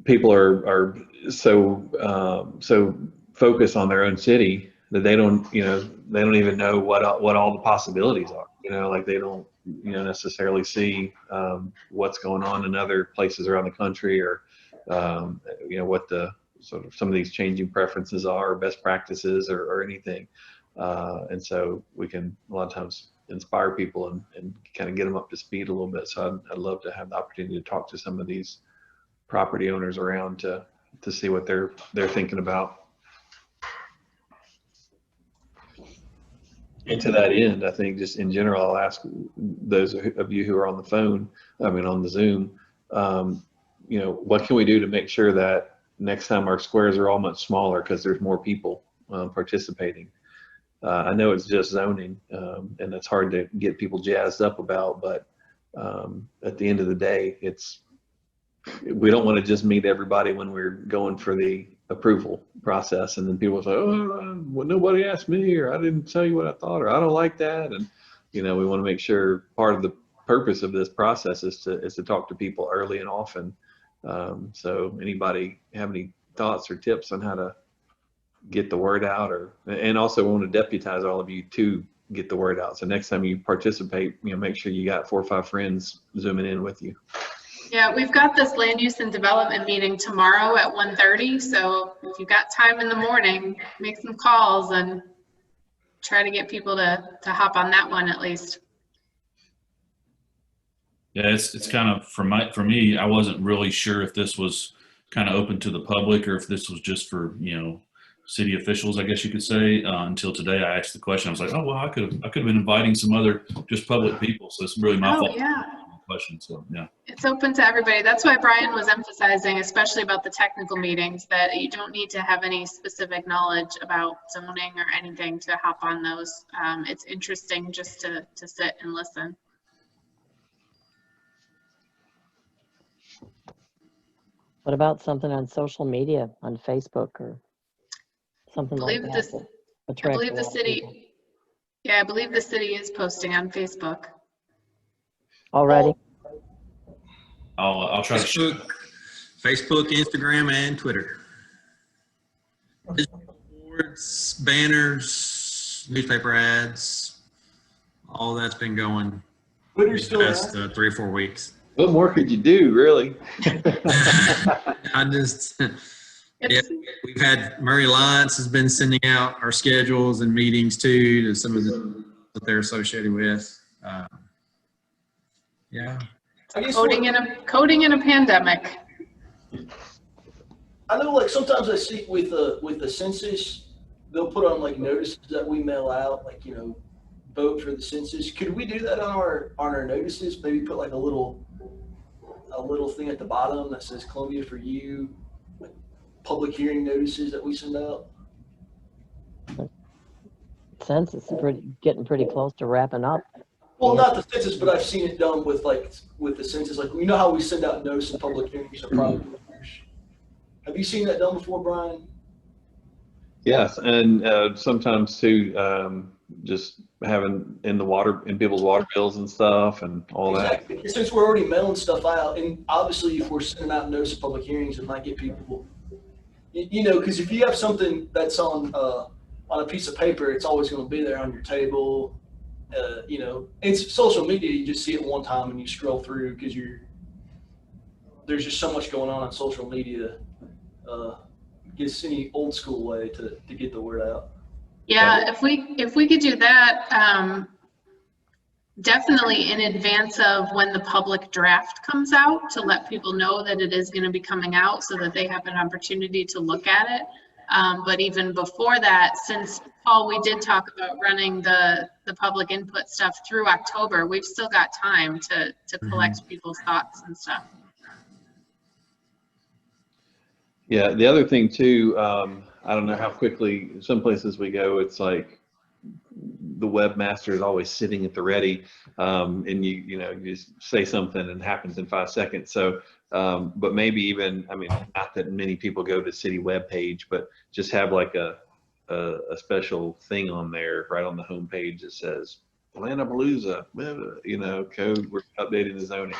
people are so focused on their own city that they don't even know what all the possibilities are. Like they don't necessarily see what's going on in other places around the country, or what the sort of some of these changing preferences are, or best practices, or anything. And so we can a lot of times inspire people and kind of get them up to speed a little bit. So I'd love to have the opportunity to talk to some of these property owners around to see what they're thinking about. And to that end, I think just in general, I'll ask those of you who are on the phone, on the Zoom, what can we do to make sure that next time our squares are all much smaller because there's more people participating? I know it's just zoning, and it's hard to get people jazzed up about, but at the end of the day, we don't want to just meet everybody when we're going for the approval process, and then people say, well, nobody asked me, or I didn't tell you what I thought, or I don't like that. And we want to make sure part of the purpose of this process is to talk to people early and often. So anybody have any thoughts or tips on how to get the word out, and also we want to deputize all of you to get the word out. So next time you participate, make sure you got 4 or 5 friends zooming in with you.
Yeah, we've got this land use and development meeting tomorrow at 1:30. So if you've got time in the morning, make some calls and try to get people to hop on that one at least.
Yeah, it's kind of for me, I wasn't really sure if this was kind of open to the public or if this was just for, city officials, I guess you could say, until today. I asked the question. I was like, oh, well, I could have been inviting some other just public people. So it's really my fault.
Yeah.
Question. So yeah,
it's open to everybody. That's why Brian was emphasizing, especially about the technical meetings, that you don't need to have any specific knowledge about zoning or anything to hop on those. It's interesting just to sit and listen.
What about something on social media, on Facebook or something like that?
I believe the city. Yeah, I believe the city is posting on Facebook.
Already?
I'll try to.
Facebook, Instagram, and Twitter. Boards, banners, newspaper ads, all that's been going
Twitter's
the
still
past
around?
3 or 4 weeks.
What more could you do, really?
I just, yeah, we've had Murray Lyons has been sending out our schedules and meetings too to some of the that they're associated with. Yeah.
I guess
Coding in a pandemic.
I know, like, sometimes I see with the census, they'll put on like notices that we mail out, like, you know, vote for the census. Could we do that on our notices? Maybe put like a little thing at the bottom that says Columbia for You, like public hearing notices that we send out.
Census is getting pretty close to wrapping up.
Well, not the census, but I've seen it done with the census. Like, you know how we send out notice of public hearings to property owners. Have you seen that done before, Brian?
Yes, and sometimes too, just having in people's water bills and stuff and all that.
Exactly. Since we're already mailing stuff out, and obviously if we're sending out notice of public hearings, it might get people, you know, because if you have something that's on a piece of paper, it's always going to be there on your table. You know, it's social media. You just see it one time and you scroll through because there's just so much going on social media. Guess any old school way to get the word out.
Yeah, if we could do that, definitely in advance of when the public draft comes out, to let people know that it is going to be coming out so that they have an opportunity to look at it. But even before that, since Paul, we did talk about running the public input stuff through October, we've still got time to collect people's thoughts and stuff.
Yeah, the other thing too, I don't know how quickly some places we go, it's like the webmaster is always sitting at the ready, and you know, you just say something and it happens in 5 seconds. So, but maybe even, I mean, not that many people go to city webpage, but just have like a special thing on there, right on the homepage that says Planapalooza, you know, code, we're updating the zoning.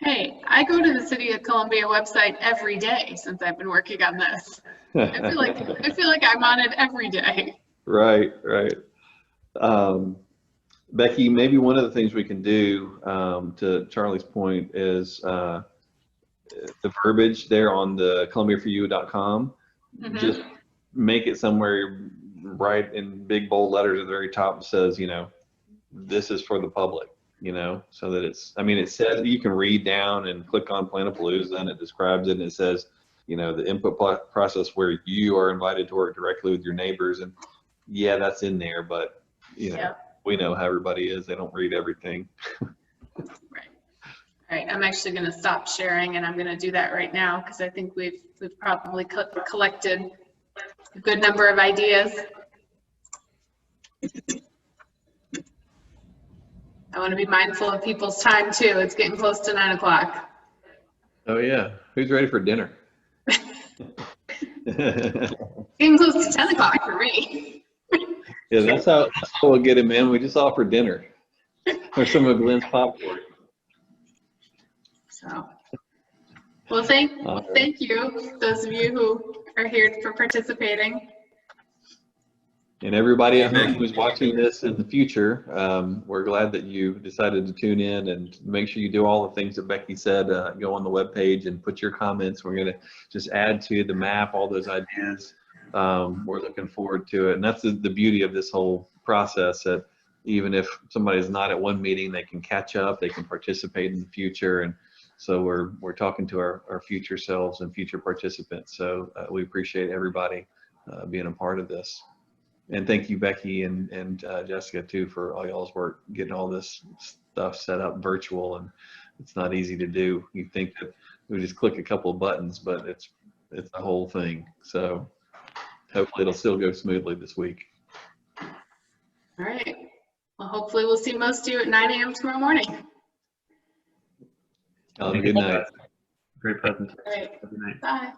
Hey, I go to the City of Columbia website every day since I've been working on this. I feel like I'm on it every day.
Right. Becky, maybe one of the things we can do, to Charlie's point, is the verbiage there on the ColumbiaForYou.com. Just make it somewhere right in big bold letters at the very top that says, you know, this is for the public. You know, so that it's, I mean, it says you can read down and click on Planapalooza and it describes it and it says, you know, the input process where you are invited to work directly with your neighbors. And yeah, that's in there, but you know, we know how everybody is. They don't read everything.
Right. All right. I'm actually going to stop sharing and I'm going to do that right now because I think we've probably collected a good number of ideas. I want to be mindful of people's time too. It's getting close to 9 o'clock.
Oh yeah. Who's ready for dinner?
Getting close to 10 o'clock for me.
Yeah, that's how we'll get him in. We just offer dinner or some of Glenn's popcorn.
So, well, thank you, those of you who are here for participating.
And everybody at home who's watching this in the future, we're glad that you decided to tune in and make sure you do all the things that Becky said. Go on the webpage and put your comments. We're going to just add to the map all those ideas. We're looking forward to it. And that's the beauty of this whole process, that even if somebody's not at one meeting, they can catch up, they can participate in the future. And so we're talking to our future selves and future participants. So we appreciate everybody being a part of this. And thank you, Becky and Jessica, too, for all y'all's work getting all this stuff set up virtual. And it's not easy to do. You think that we just click a couple of buttons, but it's the whole thing. So hopefully it'll still go smoothly this week.
All right. Well, hopefully we'll see most of you at 9 a.m. tomorrow morning.
Good night.
Great presentation.
All right.
Good night.
Bye.